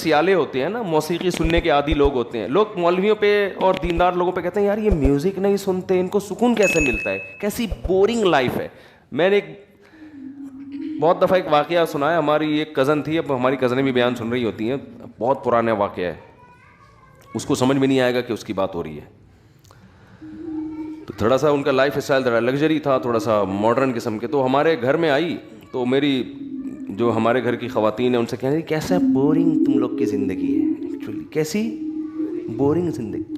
سیالے ہوتے ہیں نا, موسیقی سننے کے عادی لوگ ہوتے ہیں, لوگ مولویوں پہ اور دیندار لوگوں پہ کہتے ہیں یار یہ میوزک نہیں سنتے, ان کو سکون کیسے ملتا ہے, کیسی بورنگ لائف ہے. میں نے بہت دفعہ ایک واقعہ سنا ہے, ہماری ایک کزن تھی, اب ہماری کزنیں بھی بیان سن رہی ہوتی ہیں, بہت پرانا واقعہ ہے, اس کو سمجھ میں نہیں آئے گا کہ اس کی بات ہو رہی ہے. تو تھوڑا سا ان کا لائف اسٹائل تھوڑا لگژری تھا, تھوڑا سا ماڈرن قسم کے. تو ہمارے گھر میں آئی تو میری جو ہمارے گھر کی خواتین ہیں ان سے کہنے لگی کیسا بورنگ تم لوگ کی زندگی ہے, ایکچولی کیسی بورنگ زندگی,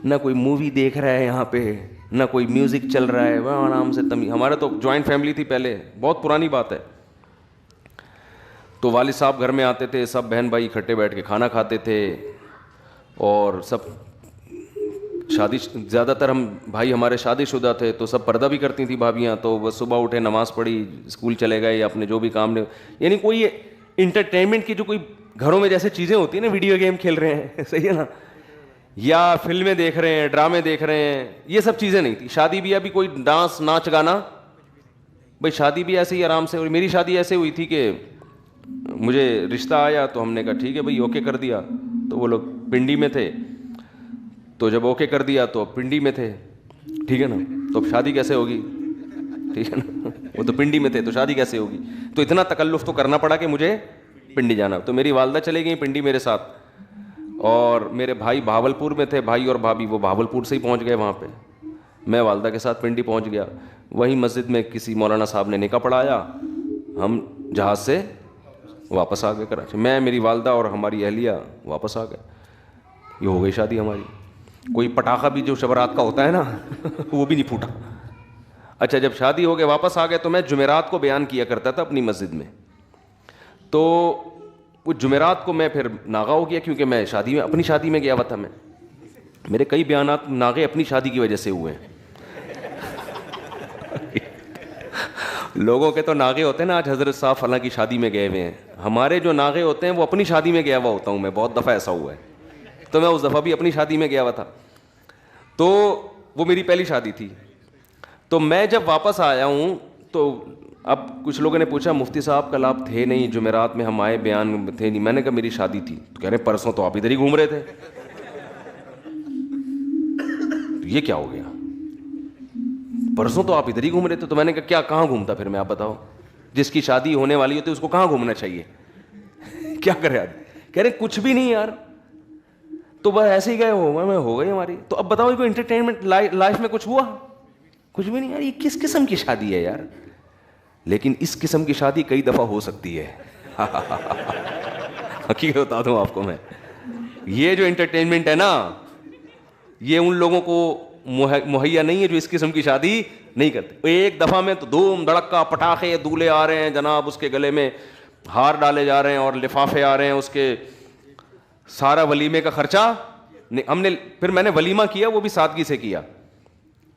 نہ کوئی مووی دیکھ رہا ہے یہاں پہ, نہ کوئی میوزک چل رہا ہے, وہ آرام سے ہمارا تو جوائنٹ فیملی تھی پہلے, بہت پرانی بات ہے. تو والد صاحب گھر میں آتے تھے, سب بہن بھائی اکٹھے بیٹھ کے کھانا کھاتے تھے, اور سب شادی, زیادہ تر ہم بھائی ہمارے شادی شدہ تھے, تو سب پردہ بھی کرتی تھیں بھابیاں, تو بس صبح اٹھے نماز پڑھی, اسکول چلے گئے یا اپنے جو بھی کام نے, یعنی کوئی انٹرٹینمنٹ کی جو کوئی گھروں میں جیسے چیزیں ہوتی ہیں نا, ویڈیو گیم کھیل رہے ہیں, صحیح ہے نا, یا فلمیں دیکھ رہے ہیں, ڈرامے دیکھ رہے ہیں, یہ سب چیزیں نہیں تھی. شادی بھی ابھی کوئی ڈانس ناچ گانا, بھائی شادی بھی ایسے ہی آرام سے. اور میری شادی ایسے ہوئی تھی کہ مجھے رشتہ آیا تو ہم نے کہا ٹھیک ہے بھائی اوکے کر دیا, تو وہ لوگ پنڈی میں تھے, تو جب اوکے کر دیا تو پنڈی میں تھے, ٹھیک ہے نا, تو اب شادی کیسے ہوگی, ٹھیک ہے نا, وہ تو پنڈی میں تھے تو شادی کیسے ہوگی. تو اتنا تکلف تو کرنا پڑا کہ مجھے پنڈی جانا. تو میری والدہ چلے گئیں پنڈی میرے ساتھ, اور میرے بھائی بھاولپور میں تھے, بھائی اور بھابھی وہ بھاولپور سے ہی پہنچ گئے وہاں پہ. میں والدہ کے ساتھ پنڈی پہنچ گیا. وہیں مسجد میں کسی مولانا صاحب نے نکاح پڑھایا, ہم جہاز سے واپس آ گئے کراچی, میں میری والدہ اور ہماری اہلیہ واپس آ گئے. یہ ہو گئی شادی ہماری. کوئی پٹاخہ بھی جو شبرات کا ہوتا ہے نا وہ بھی نہیں پھوٹا. اچھا جب شادی ہو گئے واپس آ گئے, تو میں جمعرات کو بیان کیا کرتا تھا اپنی مسجد میں. تو وہ جمعرات کو میں پھر ناغا ہو گیا, کیونکہ میں شادی میں اپنی شادی میں گیا ہوا تھا. میں میرے کئی بیانات ناغے اپنی شادی کی وجہ سے ہوئے ہیں. لوگوں کے تو ناغے ہوتے ہیں نا, آج حضرت صاحب فلاں کی شادی میں گئے ہوئے ہیں, ہمارے جو ناغے ہوتے ہیں وہ اپنی شادی میں گیا ہوا ہوتا ہوں میں. بہت دفعہ ایسا ہوا ہے, تو میں اس دفعہ بھی اپنی شادی میں گیا ہوا تھا. تو وہ میری پہلی شادی تھی. تو میں جب واپس آیا ہوں تو اب کچھ لوگوں نے پوچھا مفتی صاحب کل آپ تھے نہیں جمعرات میں, ہم آئے بیان تھے نہیں. میں نے کہا میری شادی تھی. تو کہہ رہے پرسوں تو آپ ادھر ہی گھوم رہے تھے. تو یہ کیا ہو گیا, پرسوں تو آپ ادھر ہی گھوم رہے تھے. تو میں نے کہا کیا کہاں گھومتا پھر میں, آپ بتاؤ, جس کی شادی ہونے والی ہوتی ہے اس کو کہاں گھومنا چاہیے, کیا کرے آدمی. کہہ رہے کچھ بھی نہیں یار, تو بس ایسے ہی گئے ہو گئی ہماری. تو اب بتاؤ کوئی انٹرٹینمنٹ لائف میں کچھ ہوا, کچھ بھی نہیں یار. یہ کس قسم کی شادی ہے یار. لیکن اس قسم کی شادی کئی دفعہ ہو سکتی ہے. حقیقت بتا دوں آپ کو میں, یہ جو انٹرٹینمنٹ ہے نا, یہ ان لوگوں کو مہیا نہیں ہے جو اس قسم کی شادی نہیں کرتے. ایک دفعہ میں تو دھوم دھڑکا, پٹاخے, دولے آ رہے ہیں جناب, اس کے گلے میں ہار ڈالے جا رہے ہیں اور لفافے آ رہے ہیں, اس کے سارا ولیمے کا خرچہ ہم نے. پھر میں نے ولیمہ کیا, وہ بھی سادگی سے کیا.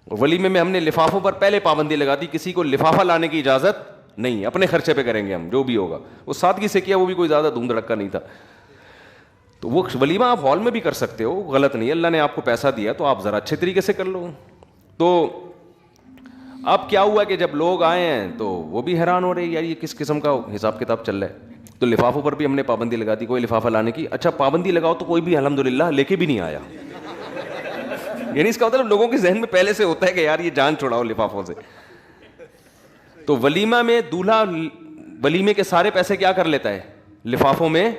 ولیمے میں ہم نے لفافوں پر پہلے پابندی لگا دی, کسی کو لفافہ لانے کی اجازت نہیں, اپنے خرچے پہ کریں گے ہم جو بھی ہوگا. وہ سادگی سے کیا, وہ بھی کوئی زیادہ دھوم دھڑکا نہیں تھا. تو وہ ولیمہ آپ ہال میں بھی کر سکتے ہو, غلط نہیں ہے, اللہ نے آپ کو پیسہ دیا تو آپ ذرا اچھے طریقے سے کر لو. تو اب کیا ہوا کہ جب لوگ آئے ہیں تو وہ بھی حیران ہو رہے ہیں یار یہ کس قسم کا حساب کتاب چل رہا ہے. تو لفافوں پر بھی ہم نے پابندی لگا دی, کوئی لفافہ لانے کی. اچھا پابندی لگاؤ تو کوئی بھی الحمدللہ لے کے بھی نہیں آیا. یعنی اس کا مطلب لوگوں کے ذہن میں پہلے سے ہوتا ہے کہ یار یہ جان چھڑاؤ لفافوں سے. تو ولیمہ میں دولہا ولیمے کے سارے پیسے کیا کر لیتا ہے, لفافوں میں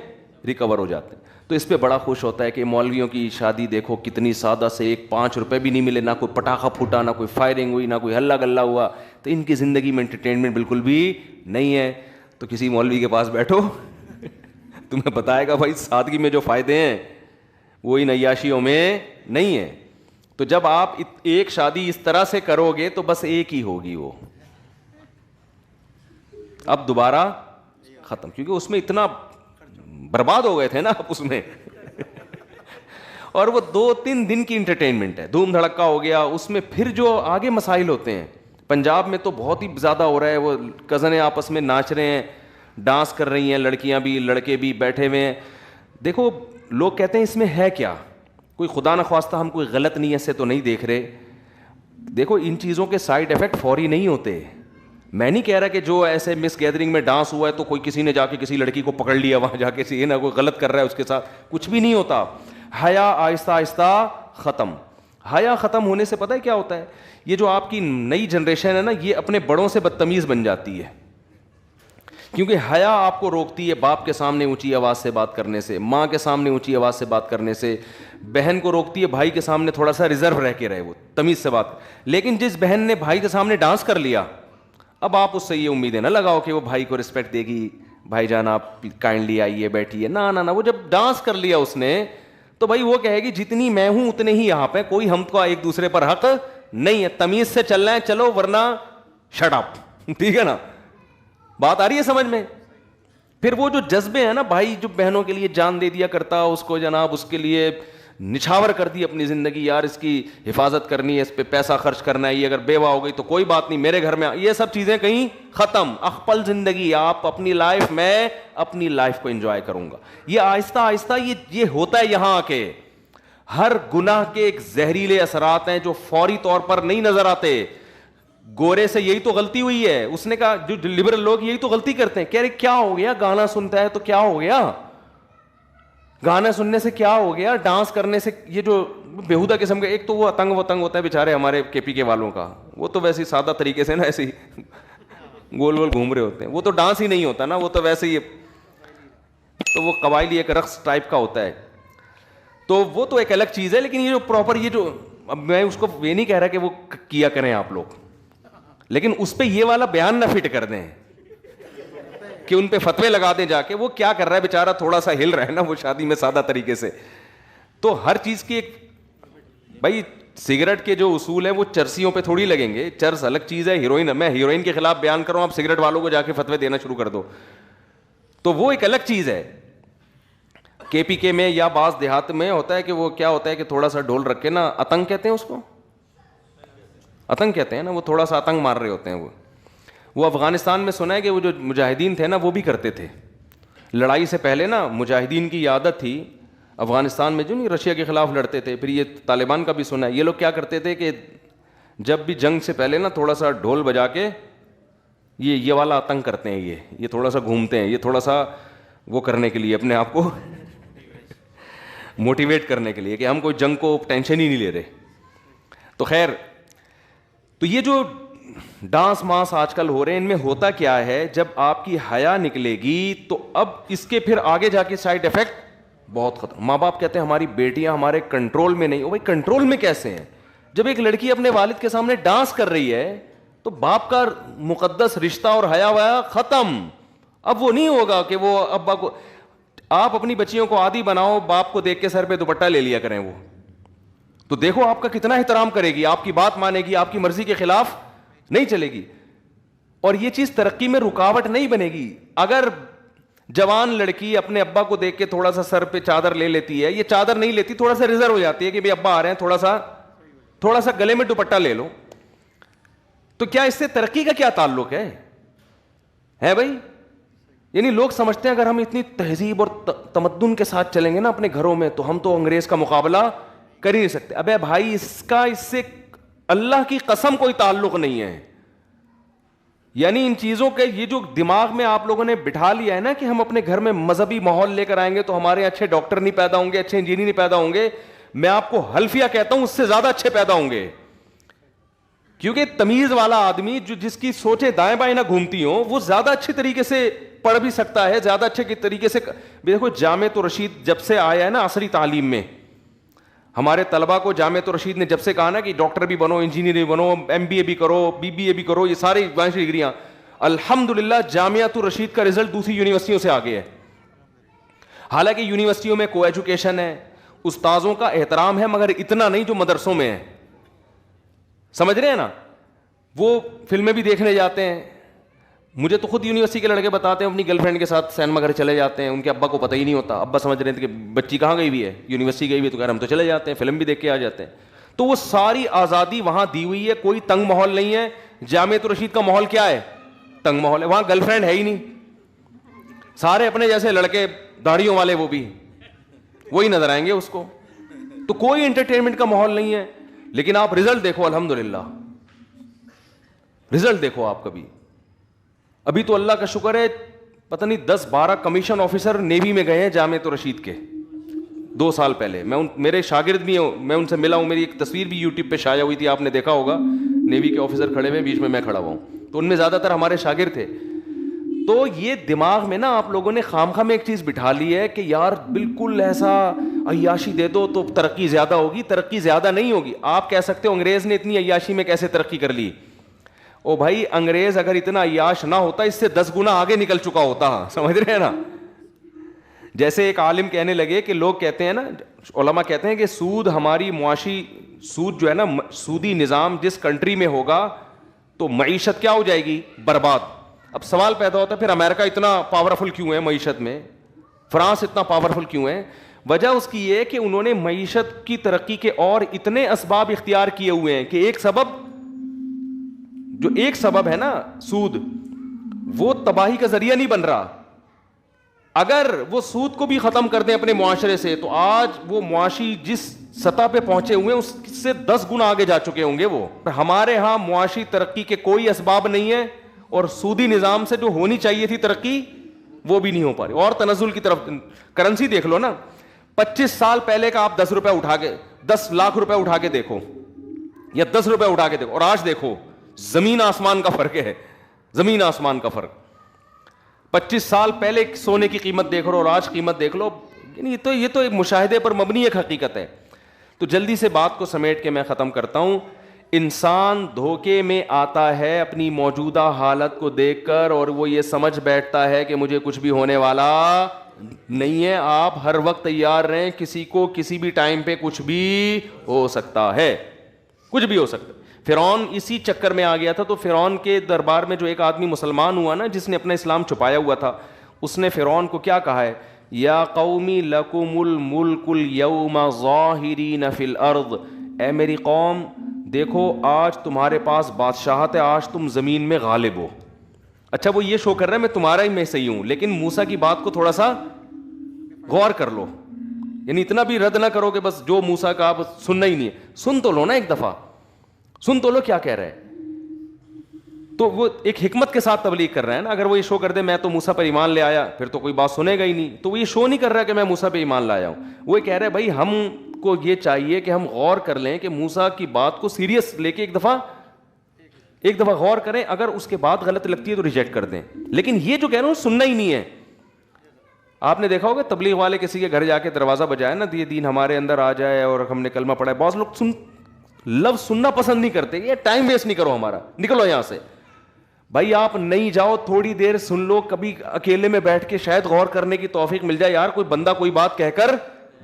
ریکور ہو جاتے ہیں. تو اس پہ بڑا خوش ہوتا ہے کہ مولویوں کی شادی دیکھو کتنی سادہ سے, ایک 5 روپے بھی نہیں ملے, نہ کوئی پٹاخہ پھوٹا, نہ کوئی فائرنگ ہوئی, نہ کوئی ہلا گلا ہوا. تو ان کی زندگی میں انٹرٹینمنٹ بالکل بھی نہیں ہے. تو کسی مولوی کے پاس بیٹھو, تمہیں بتائے گا بھائی سادگی میں جو فائدے ہیں وہ ان عیاشیوں میں نہیں ہیں. تو جب آپ ایک شادی اس طرح سے کرو گے تو بس ایک ہی ہوگی, وہ اب دوبارہ ختم, کیونکہ اس میں اتنا برباد ہو گئے تھے نا آپ اس میں. اور وہ 2-3 دن کی انٹرٹینمنٹ ہے, دھوم دھڑکا ہو گیا. اس میں پھر جو آگے مسائل ہوتے ہیں, پنجاب میں تو بہت ہی زیادہ ہو رہا ہے, وہ کزنیں آپس میں ناچ رہے ہیں, ڈانس کر رہی ہیں, لڑکیاں بھی لڑکے بھی بیٹھے ہوئے ہیں. دیکھو لوگ کہتے ہیں اس میں ہے کیا, کوئی خدا نخواستہ ہم کوئی غلط نیت سے تو نہیں دیکھ رہے. دیکھو ان چیزوں کے سائیڈ ایفیکٹ فوری نہیں ہوتے, میں نہیں کہہ رہا کہ جو ایسے مس گیدرنگ میں ڈانس ہوا ہے تو کوئی کسی نے جا کے کسی لڑکی کو پکڑ لیا وہاں جا کے یہ نہ کوئی غلط کر رہا ہے اس کے ساتھ, کچھ بھی نہیں ہوتا. حیا آہستہ آہستہ ختم. حیا ختم ہونے سے پتہ ہے کیا ہوتا ہے, یہ جو آپ کی نئی جنریشن ہے نا, یہ اپنے بڑوں سے بدتمیز بن جاتی ہے. کیونکہ حیا آپ کو روکتی ہے باپ کے سامنے اونچی آواز سے بات کرنے سے, ماں کے سامنے اونچی آواز سے بات کرنے سے, بہن کو روکتی ہے بھائی کے سامنے تھوڑا سا ریزرو رہ کے رہے, وہ تمیز سے بات. لیکن جس بہن نے بھائی کے سامنے ڈانس کر لیا, اب آپ اس سے یہ امیدیں نہ لگاؤ کہ وہ بھائی کو رسپیکٹ دے گی, بھائی جان آپ کائنڈلی آئیے بیٹھیے, نہ نہ, وہ جب ڈانس کر لیا اس نے تو بھائی وہ کہے گی جتنی میں ہوں اتنے ہی یہاں پہ, کوئی ہم کو ایک دوسرے پر حق نہیں ہے, تمیز سے چلنا ہے چلو ورنہ شٹ اپ. ٹھیک ہے نا, بات آ رہی ہے سمجھ میں. پھر وہ جو جذبے ہیں نا, بھائی جو بہنوں کے لیے جان دے دیا کرتا, اس کو جناب اس کے لیے نچھاور کر دی اپنی زندگی, یار اس کی حفاظت کرنی ہے, اس پہ پیسہ خرچ کرنا ہے, یہ اگر بیوہ ہو گئی تو کوئی بات نہیں میرے گھر میں, یہ سب چیزیں کہیں ختم. اخپل زندگی, آپ اپنی لائف, میں اپنی لائف کو انجوائے کروں گا. یہ آہستہ آہستہ یہ ہوتا ہے یہاں آ کے. ہر گناہ کے ایک زہریلے اثرات ہیں جو فوری طور پر نہیں نظر آتے. گورے سے یہی تو غلطی ہوئی ہے, اس نے کہا جو لبرل لوگ یہی تو غلطی کرتے ہیں, کہہ رہے کیا ہو گیا, گانا سنتا ہے تو کیا ہو گیا, گانا سننے سے کیا ہو گیا, ڈانس کرنے سے, یہ جو بےہودہ قسم کے, ایک تو وہ اتنگ ہوتا ہے بیچارے ہمارے کے پی کے والوں کا, وہ تو ویسے سادہ طریقے سے نا ایسے ہی گول گول گھوم رہے ہوتے ہیں, وہ تو ڈانس ہی نہیں ہوتا نا, وہ تو ویسے ہی, تو وہ قبائلی ایک رقص ٹائپ کا ہوتا ہے, تو وہ تو ایک الگ چیز ہے. لیکن یہ جو پراپر, یہ جو, اب میں اس کو یہ نہیں کہہ رہا کہ وہ کیا کریں آپ لوگ, لیکن اس پہ یہ والا بیان نہ فٹ کر دیں کہ ان پہ فتوے لگا دیں جا کے, وہ کیا کر رہا ہے بیچارہ, تھوڑا سا ہل رہا ہے نا وہ شادی میں سادہ طریقے سے. تو ہر چیز کی ایک, بھائی سگریٹ کے جو اصول ہیں وہ چرسیوں پہ تھوڑی لگیں گے, چرس الگ چیز ہے, ہیروئن, میں ہیروئن کے خلاف بیان کروں, آپ سگریٹ والوں کو جا کے فتوے دینا شروع کر دو, تو وہ ایک الگ چیز ہے. کے پی کے میں یا بعض دیہات میں ہوتا ہے کہ وہ کیا ہوتا ہے کہ تھوڑا سا ڈھول رکھ کے نا, اتنگ کہتے ہیں اس کو, اتنگ کہتے ہیں نا, وہ تھوڑا سا اتنگ مار رہے ہوتے ہیں. وہ افغانستان میں سنا ہے کہ وہ جو مجاہدین تھے نا وہ بھی کرتے تھے لڑائی سے پہلے نا, مجاہدین کی عادت تھی افغانستان میں, جو نہیں رشیا کے خلاف لڑتے تھے, پھر یہ طالبان کا بھی سنا ہے, یہ لوگ کیا کرتے تھے کہ جب بھی جنگ سے پہلے نا تھوڑا سا ڈھول بجا کے یہ والا اتنگ کرتے ہیں, یہ تھوڑا سا گھومتے ہیں, یہ تھوڑا سا وہ کرنے کے لیے, اپنے آپ کو موٹیویٹ کرنے کے لیے کہ ہم کوئی جنگ کو ٹینشن ہی نہیں لے رہے. تو خیر, تو یہ جو ڈانس ماس آج کل ہو رہے ہیں, ان میں ہوتا کیا ہے, جب آپ کی حیا نکلے گی تو اب اس کے پھر آگے جا کے سائڈ افیکٹ بہت ختم. ماں باپ کہتے ہیں ہماری بیٹیاں ہمارے کنٹرول میں نہیں. او بھائی کنٹرول میں کیسے ہیں, جب ایک لڑکی اپنے والد کے سامنے ڈانس کر رہی ہے تو باپ کا مقدس رشتہ اور حیا ویا ختم. اب وہ نہیں ہوگا کہ وہ ابا کو, آپ اپنی بچیوں کو عادی بناؤ, باپ کو دیکھ کے سر پہ دوپٹہ لے لیا کریں, وہ تو دیکھو آپ کا کتنا احترام کرے گی, آپ کی بات مانے گی, آپ کی مرضی کے خلاف نہیں چلے گی. اور یہ چیز ترقی میں رکاوٹ نہیں بنے گی. اگر جوان لڑکی اپنے ابا کو دیکھ کے تھوڑا سا سر پہ چادر لے لیتی ہے, یہ چادر نہیں لیتی, تھوڑا سا ریزرو ہو جاتی ہے کہ بھائی ابا آ رہے ہیں, تھوڑا سا گلے میں دوپٹہ لے لو, تو کیا اس سے ترقی کا کیا تعلق ہے بھائی؟ یعنی لوگ سمجھتے ہیں اگر ہم اتنی تہذیب اور تمدن کے ساتھ چلیں گے نا اپنے گھروں میں تو ہم تو انگریز کا مقابلہ کر ہی نہیں سکتے. ابے بھائی, اس سے اللہ کی قسم کوئی تعلق نہیں ہے. یعنی ان چیزوں کے, یہ جو دماغ میں آپ لوگوں نے بٹھا لیا ہے نا کہ ہم اپنے گھر میں مذہبی ماحول لے کر آئیں گے تو ہمارے اچھے ڈاکٹر نہیں پیدا ہوں گے, اچھے انجینئر نہیں پیدا ہوں گے, میں آپ کو حلفیہ کہتا ہوں اس سے زیادہ اچھے پیدا ہوں گے. کیونکہ تمیز والا آدمی جس کی سوچیں دائیں بائیں نہ گھومتی ہوں, وہ زیادہ اچھے طریقے سے پڑھ بھی سکتا ہے, زیادہ اچھے طریقے سے. دیکھو جامعۃ الرشید جب سے آیا ہے نا عصری تعلیم میں, ہمارے طلبا کو جامعۃ الرشید نے جب سے کہا نا کہ ڈاکٹر بھی بنو, انجینئر بھی بنو, ایم بی اے بھی کرو, بی بی اے بھی کرو, یہ ساری ڈگریاں, الحمدللہ جامعۃ الرشید کا رزلٹ دوسری یونیورسٹیوں سے آگے ہے. حالانکہ یونیورسٹیوں میں کو ایجوکیشن ہے, استاذوں کا احترام ہے, مگر اتنا نہیں جو مدرسوں میں ہے. سمجھ رہے ہیں نا, وہ فلمیں بھی دیکھنے جاتے ہیں. مجھے تو خود یونیورسٹی کے لڑکے بتاتے ہیں اپنی گرل فرینڈ کے ساتھ سینما گھر چلے جاتے ہیں, ان کے ابا کو پتہ ہی نہیں ہوتا, ابا سمجھ رہے تھے کہ بچی کہاں گئی ہوئی ہے, یونیورسٹی گئی ہوئی, تو کہہ رہے ہم تو چلے جاتے ہیں, فلم بھی دیکھ کے آ جاتے ہیں. تو وہ ساری آزادی وہاں دی ہوئی ہے, کوئی تنگ ماحول نہیں ہے. جامعۃ الرشید کا ماحول کیا ہے, تنگ ماحول ہے. وہاں گرل فرینڈ ہے ہی نہیں, سارے اپنے جیسے لڑکے داڑھیوں والے, وہ بھی وہی نظر آئیں گے اس کو. تو کوئی انٹرٹینمنٹ کا ماحول نہیں ہے. لیکن آپ رزلٹ دیکھو, الحمدللہ رزلٹ دیکھو آپ کبھی, ابھی تو اللہ کا شکر ہے پتہ نہیں 10-12 کمیشن آفیسر نیوی میں گئے ہیں جامعۃ رشید کے 2 سال پہلے. میرے شاگرد بھی ہیں, میں ان سے ملا ہوں, میری ایک تصویر بھی یوٹیوب پہ شائع ہوئی تھی, آپ نے دیکھا ہوگا, نیوی کے آفیسر کھڑے ہوئے, بیچ میں کھڑا ہوا ہوں, تو ان میں زیادہ تر ہمارے شاگرد تھے. تو یہ دماغ میں نا آپ لوگوں نے خامخواہ میں ایک چیز بٹھا لی ہے کہ یار بالکل ایسا عیاشی دے دو تو ترقی زیادہ ہوگی. ترقی زیادہ نہیں ہوگی. آپ کہہ سکتے ہو انگریز نے اتنی عیاشی میں کیسے ترقی کر لی. او بھائی, انگریز اگر اتنا عیاش نہ ہوتا اس سے 10 گنا آگے نکل چکا ہوتا. سمجھ رہے ہیں نا. جیسے ایک عالم کہنے لگے کہ لوگ کہتے ہیں نا, علماء کہتے ہیں کہ سود ہماری معاشی, سود جو ہے نا, سودی نظام جس کنٹری میں ہوگا تو معیشت کیا ہو جائے گی, برباد. اب سوال پیدا ہوتا ہے پھر امریکہ اتنا پاورفل کیوں ہے معیشت میں, فرانس اتنا پاورفل کیوں ہے؟ وجہ اس کی یہ کہ انہوں نے معیشت کی ترقی کے اور اتنے اسباب اختیار کیے ہوئے ہیں کہ ایک سبب ہے نا سود, وہ تباہی کا ذریعہ نہیں بن رہا. اگر وہ سود کو بھی ختم کر دیں اپنے معاشرے سے تو آج وہ معاشی جس سطح پہ پہنچے ہوئے ہیں اس سے 10 گنا آگے جا چکے ہوں گے وہ. ہمارے ہاں معاشی ترقی کے کوئی اسباب نہیں ہے, اور سودی نظام سے جو ہونی چاہیے تھی ترقی وہ بھی نہیں ہو پا رہی. اور تنزل کی طرف, کرنسی دیکھ لو نا, 25 سال پہلے کا آپ 10 روپے اٹھا کے 10 لاکھ روپے اٹھا کے دیکھو, یا 10 روپے اٹھا کے دیکھو, اور آج دیکھو, زمین آسمان کا فرق ہے. زمین آسمان کا فرق. 25 سال پہلے سونے کی قیمت دیکھ لو اور آج قیمت دیکھ لو. یہ تو ایک مشاہدے پر مبنی ایک حقیقت ہے. تو جلدی سے بات کو سمیٹ کے میں ختم کرتا ہوں. انسان دھوکے میں آتا ہے اپنی موجودہ حالت کو دیکھ کر, اور وہ یہ سمجھ بیٹھتا ہے کہ مجھے کچھ بھی ہونے والا نہیں ہے. آپ ہر وقت تیار رہیں, کسی کو کسی بھی ٹائم پہ کچھ بھی ہو سکتا ہے, کچھ بھی ہو سکتا ہے. فرعون اسی چکر میں آ گیا تھا. تو فرعون کے دربار میں جو ایک آدمی مسلمان ہوا نا, جس نے اپنا اسلام چھپایا ہوا تھا, اس نے فرعون کو کیا کہا ہے, یا قومی لکم الملک اليوم ظاہرین فی الارض, اے میری قوم دیکھو آج تمہارے پاس بادشاہت ہے, آج تم زمین میں غالب ہو. اچھا وہ یہ شو کر رہا ہے میں تمہارا ہی میں صحیح ہوں, لیکن موسیٰ کی بات کو تھوڑا سا غور کر لو. یعنی اتنا بھی رد نہ کرو کہ بس جو موسیٰ کا آپ سننا ہی نہیں ہے. سن تو لو نا, ایک دفعہ سن تو لو کیا کہہ رہے ہیں. تو وہ ایک حکمت کے ساتھ تبلیغ کر رہا ہے نا. اگر وہ یہ شو کر دے میں تو موسیٰ پر ایمان لے آیا, پھر تو کوئی بات سنے گا ہی نہیں. تو وہ یہ شو نہیں کر رہا کہ میں موسیٰ پہ ایمان لایا ہوں. وہ کہہ رہے بھائی ہم کو یہ چاہیے کہ ہم غور کر لیں کہ موسیٰ کی بات کو سیریس لے کے ایک دفعہ غور کریں. اگر اس کے بعد غلط لگتی ہے تو ریجیکٹ کر دیں. لیکن یہ جو کہہ رہا ہوں سننا ہی نہیں ہے. آپ نے دیکھا ہوگا تبلیغ والے کسی کے گھر جا کے دروازہ بجائے نا, یہ دین ہمارے اندر آ جائے اور ہم نے کلمہ پڑھا ہے. بہت لوگ لفظ سننا پسند نہیں کرتے. یہ ٹائم ویسٹ نہیں کرو ہمارا, نکلو یہاں سے. بھائی آپ نہیں جاؤ, تھوڑی دیر سن لو, کبھی اکیلے میں بیٹھ کے شاید غور کرنے کی توفیق مل جائے. یار کوئی بندہ کوئی بات کہہ کر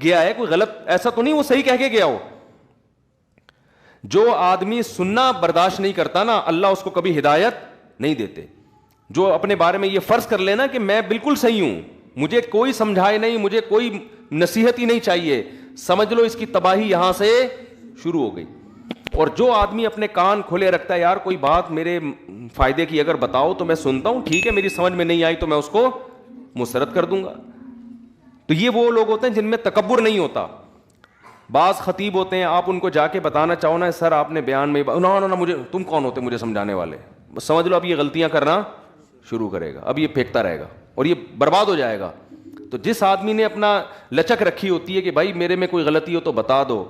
گیا ہے, کوئی غلط ایسا تو نہیں وہ صحیح کہہ کے گیا ہو. جو آدمی سننا برداشت نہیں کرتا نا, اللہ اس کو کبھی ہدایت نہیں دیتے. جو اپنے بارے میں یہ فرض کر لینا کہ میں بالکل صحیح ہوں, مجھے کوئی سمجھائے نہیں, مجھے کوئی نصیحت ہی نہیں چاہیے, سمجھ لو اس کی تباہی یہاں سے شروع ہو گئی. اور جو آدمی اپنے کان کھلے رکھتا ہے, یار کوئی بات میرے فائدے کی اگر بتاؤ تو میں سنتا ہوں, ٹھیک ہے میری سمجھ میں نہیں آئی تو میں اس کو مسترد کر دوں گا. تو یہ وہ لوگ ہوتے ہیں جن میں تکبر نہیں ہوتا. بعض خطیب ہوتے ہیں, آپ ان کو جا کے بتانا چاہو نا سر آپ نے بیان میں نا مجھے, تم کون ہوتے مجھے سمجھانے والے, بس سمجھ لو اب یہ غلطیاں کرنا شروع کرے گا, اب یہ پھینکتا رہے گا اور یہ برباد ہو جائے گا. تو جس آدمی نے اپنا لچک رکھی ہوتی ہے کہ بھائی میرے میں کوئی غلطی ہو تو بتا دو,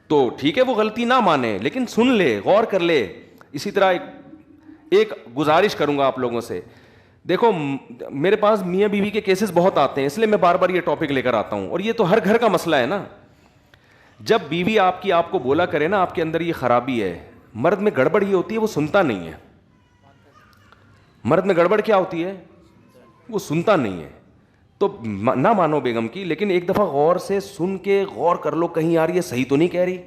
تو ٹھیک ہے وہ غلطی نہ مانے لیکن سن لے, غور کر لے. اسی طرح ایک گزارش کروں گا آپ لوگوں سے, دیکھو میرے پاس میاں بیوی کے کیسز بہت آتے ہیں, اس لیے میں بار بار یہ ٹاپک لے کر آتا ہوں, اور یہ تو ہر گھر کا مسئلہ ہے نا. جب بیوی آپ کو بولا کرے نا آپ کے اندر یہ خرابی ہے, مرد میں گڑبڑ یہ ہوتی ہے وہ سنتا نہیں ہے. مرد میں گڑبڑ کیا ہوتی ہے, وہ سنتا نہیں ہے. تو نہ مانو بیگم کی, لیکن ایک دفعہ غور سے سن کے غور کر لو کہیں یار یہ صحیح تو نہیں کہہ رہی.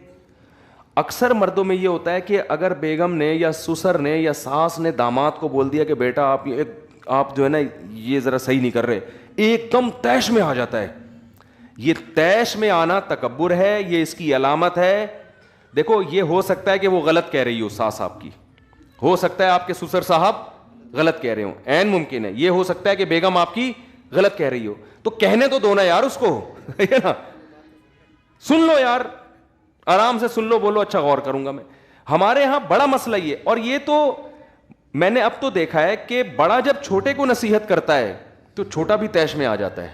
اکثر مردوں میں یہ ہوتا ہے کہ اگر بیگم نے یا سسر نے یا ساس نے داماد کو بول دیا کہ بیٹا آپ جو ہے نا یہ ذرا صحیح نہیں کر رہے, ایک دم تیش میں آ جاتا ہے. یہ تیش میں آنا تکبر ہے, یہ اس کی علامت ہے. دیکھو یہ ہو سکتا ہے کہ وہ غلط کہہ رہی ہو ساس آپ کی, ہو سکتا ہے آپ کے سسر صاحب غلط کہہ رہے ہوں, عین ممکن ہے. یہ ہو سکتا ہے کہ بیگم آپ کی غلط کہہ رہی ہو, تو کہنے تو دو نا یار اس کو, ہے نا. سن لو یار, آرام سے سن لو, بولو اچھا غور کروں گا میں. ہمارے ہاں بڑا مسئلہ یہ, اور یہ تو میں نے اب تو دیکھا ہے کہ بڑا جب چھوٹے کو نصیحت کرتا ہے تو چھوٹا بھی طیش میں آ جاتا ہے.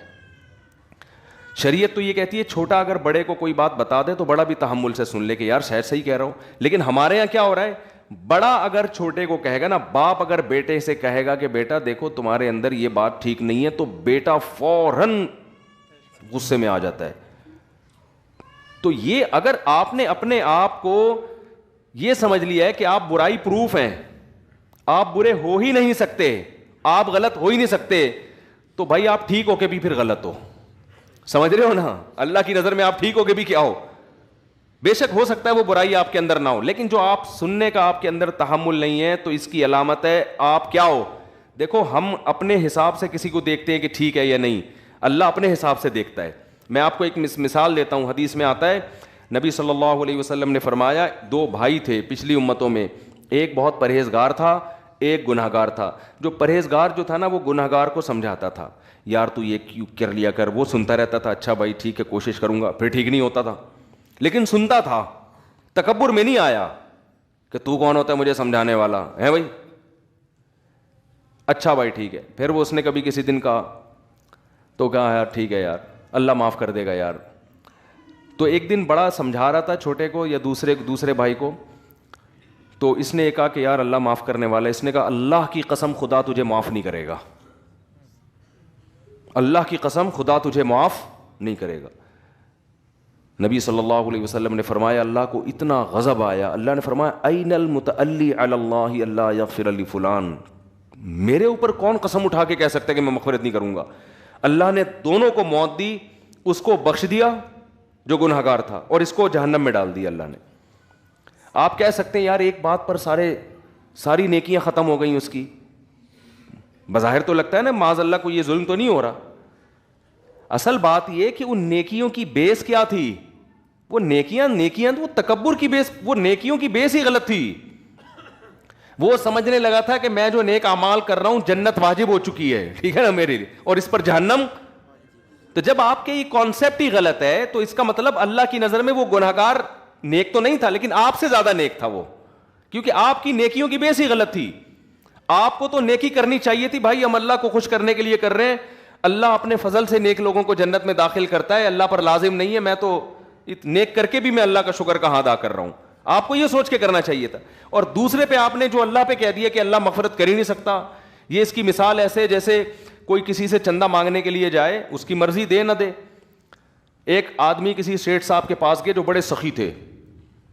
شریعت تو یہ کہتی ہے چھوٹا اگر بڑے کو کوئی بات بتا دے تو بڑا بھی تحمل سے سن لے کہ یار شاید صحیح کہہ رہا ہوں. لیکن ہمارے یہاں کیا ہو رہا ہے, بڑا اگر چھوٹے کو کہے گا نا, باپ اگر بیٹے سے کہے گا کہ بیٹا دیکھو تمہارے اندر یہ بات ٹھیک نہیں ہے, تو بیٹا فوراً غصے میں آ جاتا ہے. تو یہ اگر آپ نے اپنے آپ کو یہ سمجھ لیا ہے کہ آپ برائی پروف ہیں, آپ برے ہو ہی نہیں سکتے, آپ غلط ہو ہی نہیں سکتے, تو بھائی آپ ٹھیک ہو کے بھی پھر غلط ہو. سمجھ رہے ہو نا, اللہ کی نظر میں آپ ٹھیک ہو کے بھی کیا ہو, بے شک ہو سکتا ہے وہ برائی آپ کے اندر نہ ہو, لیکن جو آپ سننے کا آپ کے اندر تحمل نہیں ہے تو اس کی علامت ہے آپ کیا ہو. دیکھو ہم اپنے حساب سے کسی کو دیکھتے ہیں کہ ٹھیک ہے یا نہیں, اللہ اپنے حساب سے دیکھتا ہے. میں آپ کو ایک مثال دیتا ہوں, حدیث میں آتا ہے نبی صلی اللہ علیہ وسلم نے فرمایا, دو بھائی تھے پچھلی امتوں میں, ایک بہت پرہیزگار تھا, ایک گنہگار تھا. جو پرہیزگار جو تھا نا, وہ گنہگار کو سمجھاتا تھا, یار تو یہ کیوں کر لیا کر. وہ سنتا رہتا تھا, اچھا بھائی ٹھیک ہے کوشش کروں گا, پھر ٹھیک نہیں ہوتا تھا لیکن سنتا تھا. تکبر میں نہیں آیا کہ تو کون ہوتا ہے مجھے سمجھانے والا ہے بھائی, اچھا بھائی ٹھیک ہے. پھر وہ اس نے کبھی کسی دن کہا تو کہا یار ٹھیک ہے یار, اللہ معاف کر دے گا یار. تو ایک دن بڑا سمجھا رہا تھا چھوٹے کو یا دوسرے بھائی کو, تو اس نے کہا کہ یار اللہ معاف کرنے والا ہے. اس نے کہا اللہ کی قسم خدا تجھے معاف نہیں کرے گا, اللہ کی قسم خدا تجھے معاف نہیں کرے گا. نبی صلی اللہ علیہ وسلم نے فرمایا, اللہ کو اتنا غضب آیا, اللہ نے فرمایا این المتعلی علی اللہ اللہ یغفر لفلان, میرے اوپر کون قسم اٹھا کے کہہ سکتا ہے کہ میں مغفرت نہیں کروں گا. اللہ نے دونوں کو موت دی, اس کو بخش دیا جو گنہگار تھا, اور اس کو جہنم میں ڈال دیا اللہ نے. آپ کہہ سکتے ہیں یار ایک بات پر ساری نیکیاں ختم ہو گئیں اس کی. بظاہر تو لگتا ہے نا معاذ اللہ کو یہ ظلم تو نہیں ہو رہا. اصل بات یہ کہ ان نیکیوں کی بیس کیا تھی, وہ نیکیاں وہ تکبر کی بیس, وہ نیکیوں کی بیس ہی غلط تھی. وہ سمجھنے لگا تھا کہ میں جو نیک اعمال کر رہا ہوں جنت واجب ہو چکی ہے, ٹھیک ہے نا میرے لیے, اور اس پر جہنم. تو جب آپ کے یہ کانسیپٹ ہی غلط ہے تو اس کا مطلب اللہ کی نظر میں وہ گنہگار نیک تو نہیں تھا, لیکن آپ سے زیادہ نیک تھا وہ, کیونکہ آپ کی نیکیوں کی بیس ہی غلط تھی. آپ کو تو نیکی کرنی چاہیے تھی, بھائی ہم اللہ کو خوش کرنے کے لیے کر رہے ہیں, اللہ اپنے فضل سے نیک لوگوں کو جنت میں داخل کرتا ہے, اللہ پر لازم نہیں ہے, میں تو نیک کر کے بھی میں اللہ کا شکر کہاں ادا کر رہا ہوں. آپ کو یہ سوچ کے کرنا چاہیے تھا. اور دوسرے پہ آپ نے جو اللہ پہ کہہ دیا کہ اللہ مغفرت کر ہی نہیں سکتا. یہ اس کی مثال ایسے جیسے کوئی کسی سے چندہ مانگنے کے لیے جائے, اس کی مرضی دے نہ دے. ایک آدمی کسی سیٹھ صاحب کے پاس گئے جو بڑے سخی تھے,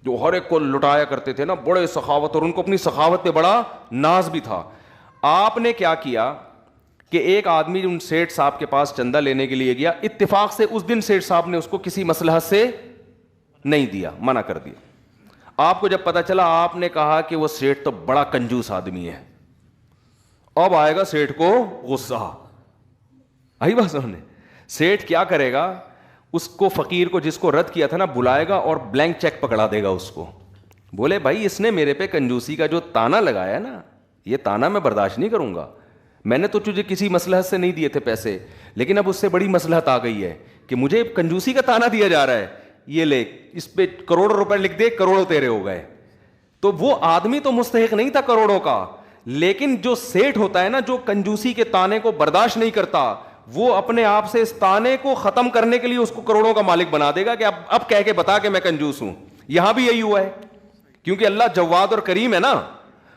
جو ہر ایک کو لٹایا کرتے تھے نا, بڑے سخاوت, اور ان کو اپنی سخاوت پہ بڑا ناز بھی تھا. آپ نے کیا کیا کہ ایک آدمی ان سیٹھ صاحب کے پاس چندہ لینے کے لیے گیا, اتفاق سے اس دن سیٹھ صاحب نے اس کو کسی مصلحت سے نہیں دیا, منع کر دیا. آپ کو جب پتا چلا, آپ نے کہا کہ وہ سیٹھ تو بڑا کنجوس آدمی ہے. اب آئے گا سیٹھ کو غصہ, آئی بات سمجھنے. سیٹھ کیا کرے گا, اس کو فقیر کو جس کو رد کیا تھا نا بلائے گا اور بلینک چیک پکڑا دے گا اس کو. بولے بھائی اس نے میرے پہ کنجوسی کا جو تانا لگایا نا, یہ تانا میں برداشت نہیں کروں گا. میں نے تو تجھے کسی مصلحت سے نہیں دیے تھے پیسے, لیکن اب اس سے بڑی مصلحت آ گئی ہے کہ مجھے کنجوسی کا تانا دیا جا رہا ہے, یہ لے اس پہ کروڑوں روپے لکھ دے, کروڑوں تیرے ہو گئے. تو وہ آدمی تو مستحق نہیں تھا کروڑوں کا, لیکن جو سیٹھ ہوتا ہے نا, جو کنجوسی کے تانے کو برداشت نہیں کرتا, وہ اپنے آپ سے اس تانے کو ختم کرنے کے لیے اس کو کروڑوں کا مالک بنا دے گا کہ اب کہہ کے بتا کہ میں کنجوس ہوں. یہاں بھی یہی ہوا ہے, کیونکہ اللہ جواد اور کریم ہے نا.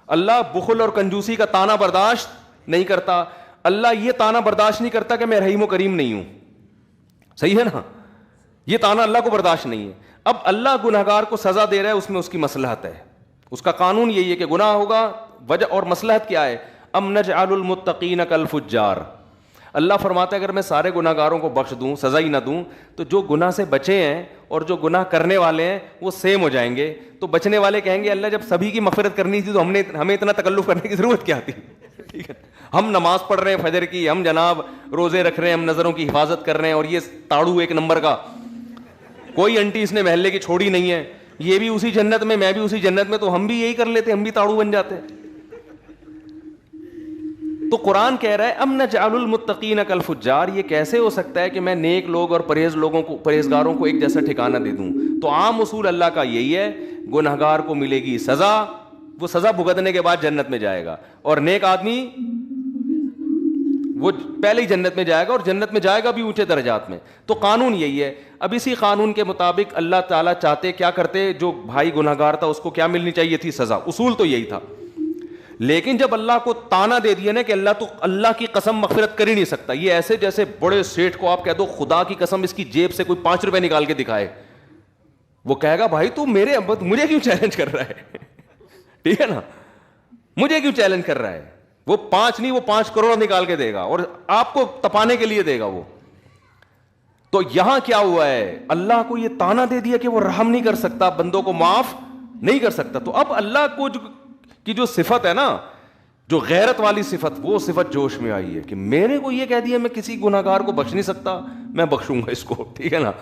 اللہ بخل اور کنجوسی کا تانا برداشت نہیں کرتا. اللہ یہ تانا برداشت نہیں کرتا کہ میں رحیم و کریم نہیں ہوں. صحیح ہے نا, یہ تانا اللہ کو برداشت نہیں ہے. اب اللہ گنہگار کو سزا دے رہا ہے, اس میں اس کی مصلحت ہے. اس کا قانون یہی ہے کہ گناہ ہوگا, وجہ اور مصلحت کیا ہے. ام نجعل المتقین کالفجار, اللہ فرماتا ہے اگر میں سارے گناہ گاروں کو بخش دوں, سزا ہی نہ دوں, تو جو گناہ سے بچے ہیں اور جو گناہ کرنے والے ہیں وہ سیم ہو جائیں گے. تو بچنے والے کہیں گے اللہ جب سبھی کی مغفرت کرنی تھی تو ہمیں اتنا تکلف کرنے کی ضرورت کیا تھی. ٹھیک ہے, ہم نماز پڑھ رہے ہیں فجر کی, ہم جناب روزے رکھ رہے ہیں, ہم نظروں کی حفاظت کر رہے ہیں, اور یہ تاڑو ایک نمبر کا, کوئی انٹی اس نے محلے کی چھوڑی نہیں ہے, یہ بھی اسی جنت میں, میں بھی اسی جنت میں, تو ہم بھی یہی کر لیتے, ہم بھی تاڑو بن جاتے. تو قرآن کہہ رہا ہے ام نجعل المتقین کالفجار, یہ کیسے ہو سکتا ہے کہ میں نیک لوگ اور پرہیزگاروں کو ایک جیسا ٹھکانہ دے دوں. تو عام اصول اللہ کا یہی ہے, گنہگار کو ملے گی سزا, وہ سزا بھگتنے کے بعد جنت میں جائے گا, اور نیک آدمی وہ پہلے ہی جنت میں جائے گا, اور جنت میں جائے گا بھی اونچے درجات میں. تو قانون یہی ہے. اب اسی قانون کے مطابق اللہ تعالیٰ چاہتے کیا کرتے, جو بھائی گناہگار تھا اس کو کیا ملنی چاہیے تھی, سزا. اصول تو یہی تھا. لیکن جب اللہ کو تانا دے دیا نا کہ اللہ تو اللہ کی قسم مغفرت کر ہی نہیں سکتا, یہ ایسے جیسے بڑے سیٹھ کو آپ کہہ دو خدا کی قسم اس کی جیب سے کوئی 5 روپے نکال کے دکھائے, وہ کہے گا بھائی تو مجھے کیوں چیلنج کر رہا ہے, ٹھیک ہے نا, مجھے کیوں چیلنج کر رہا ہے. وہ 5 نہیں, وہ 5 کروڑ نکال کے دے گا, اور آپ کو تپانے کے لیے دے گا وہ. تو یہاں کیا ہوا ہے, اللہ کو یہ تانا دے دیا کہ وہ رحم نہیں کر سکتا, بندوں کو معاف نہیں کر سکتا. تو اب اللہ کو کی جو صفت ہے نا, جو غیرت والی صفت, وہ صفت جوش میں آئی ہے کہ میرے کو یہ کہہ دیا میں کسی گناہگار کو بخش نہیں سکتا, میں بخشوں گا اس کو, ٹھیک ہے نا,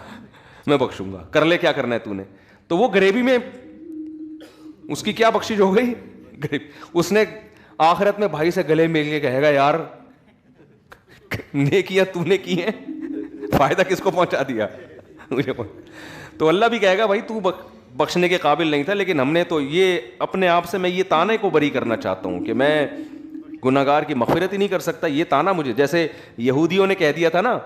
میں بخشوں گا, کر لے کیا کرنا ہے تو نے. تو وہ غریبی میں اس کی کیا بخشش ہو گئی, غریب. اس نے آخرت میں بھائی سے گلے مل کے کہے گا یار نیکیاں تو نے کی ہیں, فائدہ کس کو پہنچا دیا مجھے. تو اللہ بھی کہے گا بھائی تو بخشنے کے قابل نہیں تھا, لیکن ہم نے تو یہ اپنے آپ سے, میں یہ تانے کو بری کرنا چاہتا ہوں کہ میں گناہگار کی مغفرت ہی نہیں کر سکتا. یہ تانا مجھے, جیسے یہودیوں نے کہہ دیا تھا نا,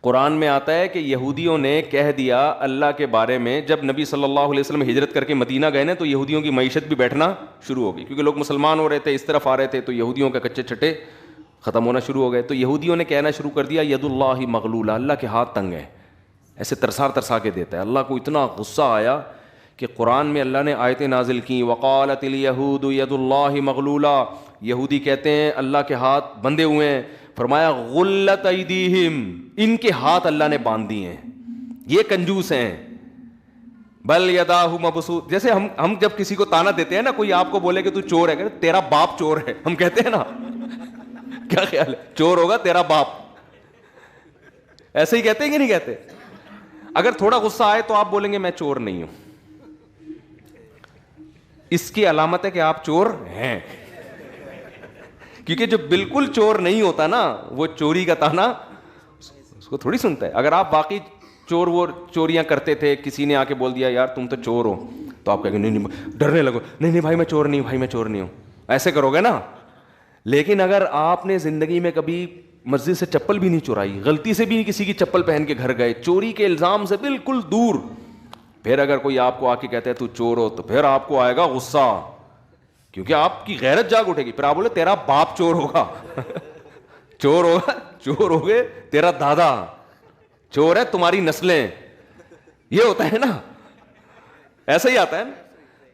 قرآن میں آتا ہے کہ یہودیوں نے کہہ دیا اللہ کے بارے میں, جب نبی صلی اللہ علیہ وسلم ہجرت کر کے مدینہ گئے نا, تو یہودیوں کی معیشت بھی بیٹھنا شروع ہو گئی, کیونکہ لوگ مسلمان ہو رہے تھے, اس طرف آ رہے تھے, تو یہودیوں کے کچے چھٹے ختم ہونا شروع ہو گئے. تو یہودیوں نے کہنا شروع کر دیا ید اللہ مغلولہ, اللہ کے ہاتھ تنگ ہے, ایسے ترسا کے دیتا ہے. اللہ کو اتنا غصہ آیا کہ قرآن میں اللہ نے آیتیں نازل کیں, وقالت الیہود ید اللہ مغلولہ, یہودی کہتے ہیں اللہ کے ہاتھ بندھے ہوئے ہیں. فرمایا غلت ایدیہم, ان کے ہاتھ اللہ نے باندھ دیے ہیں, یہ کنجوس ہیں. بل یداہ مبسوط, جیسے ہم جب کسی کو تانا دیتے ہیں نا, کوئی آپ کو بولے کہ تو چور ہے, کہ تیرا باپ چور ہے, ہم کہتے ہیں نا, کیا خیال ہے, چور ہوگا تیرا باپ, ایسے ہی کہتے ہیں کہ نہیں کہتے. اگر تھوڑا غصہ آئے تو آپ بولیں گے میں چور نہیں ہوں, اس کی علامت ہے کہ آپ چور ہیں. کیونکہ جو بالکل چور نہیں ہوتا نا, وہ چوری کا تانا اس کو تھوڑی سنتا ہے. اگر آپ واقعی چور وہ چوریاں کرتے تھے, کسی نے آ کے بول دیا یار تم تو چور ہو, تو آپ کہیں گے نہیں, ڈرنے لگو, نہیں بھائی میں چور نہیں ہوں, بھائی میں چور نہیں ہوں, ایسے کرو گے نا. لیکن اگر آپ نے زندگی میں کبھی مسجد سے چپل بھی نہیں چورائی, غلطی سے بھی کسی کی چپل پہن کے گھر گئے, چوری کے الزام سے بالکل دور, پھر اگر کوئی آپ کو آ کے کہتا ہے تو چور ہو, تو پھر آپ کو آئے گا غصہ, کیونکہ آپ کی غیرت جاگ اٹھے گی. پھر آپ بولے تیرا باپ چور ہوگا, چور ہوگا, چور ہو گئے, تیرا دادا چور ہے, تمہاری نسلیں, یہ ہوتا ہے نا, ایسا ہی آتا ہے نا.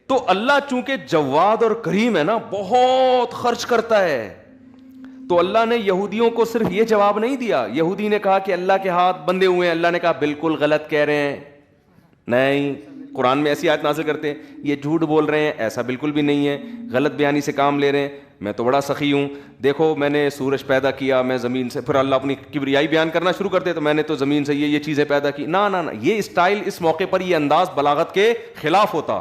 تو اللہ چونکہ جواد اور کریم ہے نا, بہت خرچ کرتا ہے. تو اللہ نے یہودیوں کو صرف یہ جواب نہیں دیا, یہودی نے کہا کہ اللہ کے ہاتھ بندھے ہوئے ہیں, اللہ نے کہا بالکل غلط کہہ رہے ہیں, نہیں, قرآن میں ایسی آیت نازل کرتے ہیں یہ جھوٹ بول رہے ہیں, ایسا بالکل بھی نہیں ہے, غلط بیانی سے کام لے رہے ہیں, میں تو بڑا سخی ہوں, دیکھو میں نے سورج پیدا کیا, میں زمین سے, پھر اللہ اپنی کبریائی بیان کرنا شروع کرتے تو میں نے تو زمین سے یہ چیزیں پیدا کی. نہ, یہ اسٹائل اس موقع پر, یہ انداز بلاغت کے خلاف ہوتا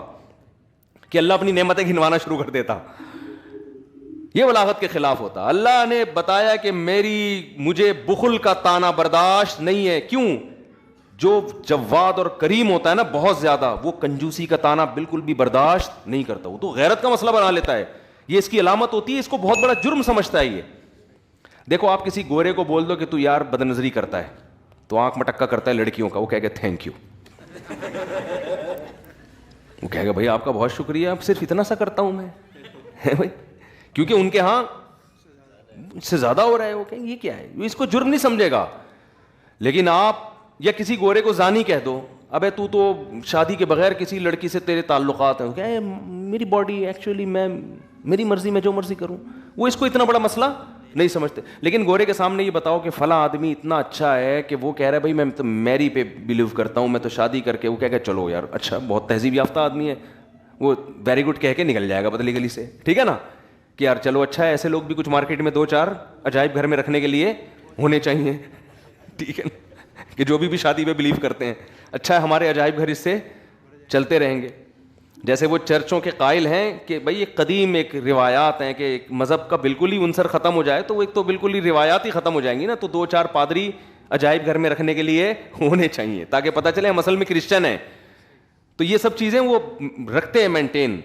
کہ اللہ اپنی نعمتیں گنوانا شروع کر دیتا, یہ بلاغت کے خلاف ہوتا. اللہ نے بتایا کہ مجھے بخل کا تانا برداشت نہیں ہے. کیوں؟ جو جواد اور کریم ہوتا ہے نا بہت زیادہ, وہ کنجوسی کا تانا بالکل بھی برداشت نہیں کرتا, وہ تو غیرت کا مسئلہ بنا لیتا ہے, یہ اس کی علامت ہوتی ہے, اس کو بہت بڑا جرم سمجھتا ہے یہ. دیکھو آپ کسی گورے کو بول دو کہ تو یار بد نظری کرتا ہے, تو آنکھ مٹکا کرتا ہے لڑکیوں کا, وہ کہے گا تھینک یو, وہ کہے گا بھائی آپ کا بہت شکریہ, اب صرف اتنا سا کرتا ہوں میں بھائی, کیونکہ ان کے ہاں سے زیادہ ہو رہا ہے, وہ کہیں یہ کیا ہے, اس کو جرم نہیں سمجھے گا. لیکن آپ یا کسی گورے کو زانی کہہ دو, ابے تو شادی کے بغیر کسی لڑکی سے تیرے تعلقات ہیں, کہ میری باڈی ایکچولی میں میری مرضی میں جو مرضی کروں, وہ اس کو اتنا بڑا مسئلہ نہیں سمجھتے. لیکن گورے کے سامنے یہ بتاؤ کہ فلاں آدمی اتنا اچھا ہے کہ وہ کہہ رہا ہے بھائی میں تو میری پہ بلیو کرتا ہوں, میں تو شادی کر کے, وہ کہہ کہ چلو یار اچھا بہت تہذیب یافتہ آدمی ہے, وہ ویری گڈ کہہ کے نکل جائے گا بدلی گلی سے, ٹھیک ہے نا, کہ یار چلو اچھا ہے, ایسے لوگ بھی کچھ مارکیٹ میں 2-4 عجائب گھر میں رکھنے کے لیے ہونے چاہیے, ٹھیک ہے نا, کہ جو بھی شادی پہ بلیو کرتے ہیں, اچھا ہے ہمارے عجائب گھر اس سے چلتے رہیں گے. جیسے وہ چرچوں کے قائل ہیں کہ بھائی ایک قدیم ایک روایات ہیں کہ ایک مذہب کا بالکل ہی عنصر ختم ہو جائے تو وہ ایک تو بالکل ہی روایات ہی ختم ہو جائیں گی نا, تو 2-4 پادری عجائب گھر میں رکھنے کے لیے ہونے چاہیے تاکہ پتہ چلے ہم اصل میں کرسچن ہیں. تو یہ سب چیزیں وہ رکھتے ہیں مینٹین.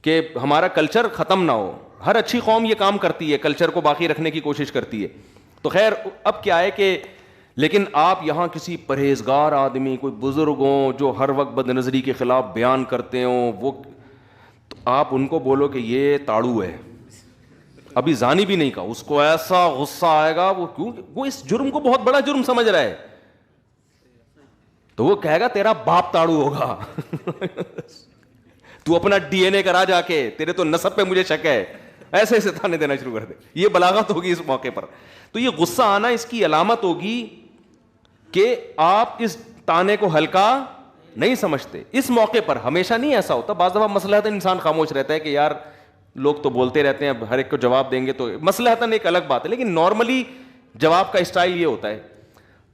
کہ ہمارا کلچر ختم نہ ہو. ہر اچھی قوم یہ کام کرتی ہے, کلچر کو باقی رکھنے کی کوشش کرتی ہے. تو خیر اب کیا ہے کہ لیکن آپ یہاں کسی پرہیزگار آدمی, کوئی بزرگ ہوں جو ہر وقت بد نظری کے خلاف بیان کرتے ہوں, وہ تو آپ ان کو بولو کہ یہ تاڑو ہے, ابھی زانی بھی نہیں کہا, اس کو ایسا غصہ آئے گا. وہ کیوں, وہ اس جرم کو بہت بڑا جرم سمجھ رہا ہے, تو وہ کہے گا تیرا باپ تاڑو ہوگا. تو اپنا ڈی این اے کرا جا کے, تیرے تو نسب پہ مجھے شک ہے, ایسے ایسے تانے دینا شروع کر دے. یہ بلاغت ہوگی اس موقع پر. تو یہ غصہ آنا اس کی علامت ہوگی کہ آپ اس تانے کو ہلکا نہیں سمجھتے. اس موقع پر ہمیشہ نہیں ایسا ہوتا, بعض دفعہ مصلحتاً انسان خاموش رہتا ہے کہ یار لوگ تو بولتے رہتے ہیں, اب ہر ایک کو جواب دیں گے تو مصلحتاً ایک الگ بات ہے, لیکن نارملی جواب کا اسٹائل یہ ہوتا ہے.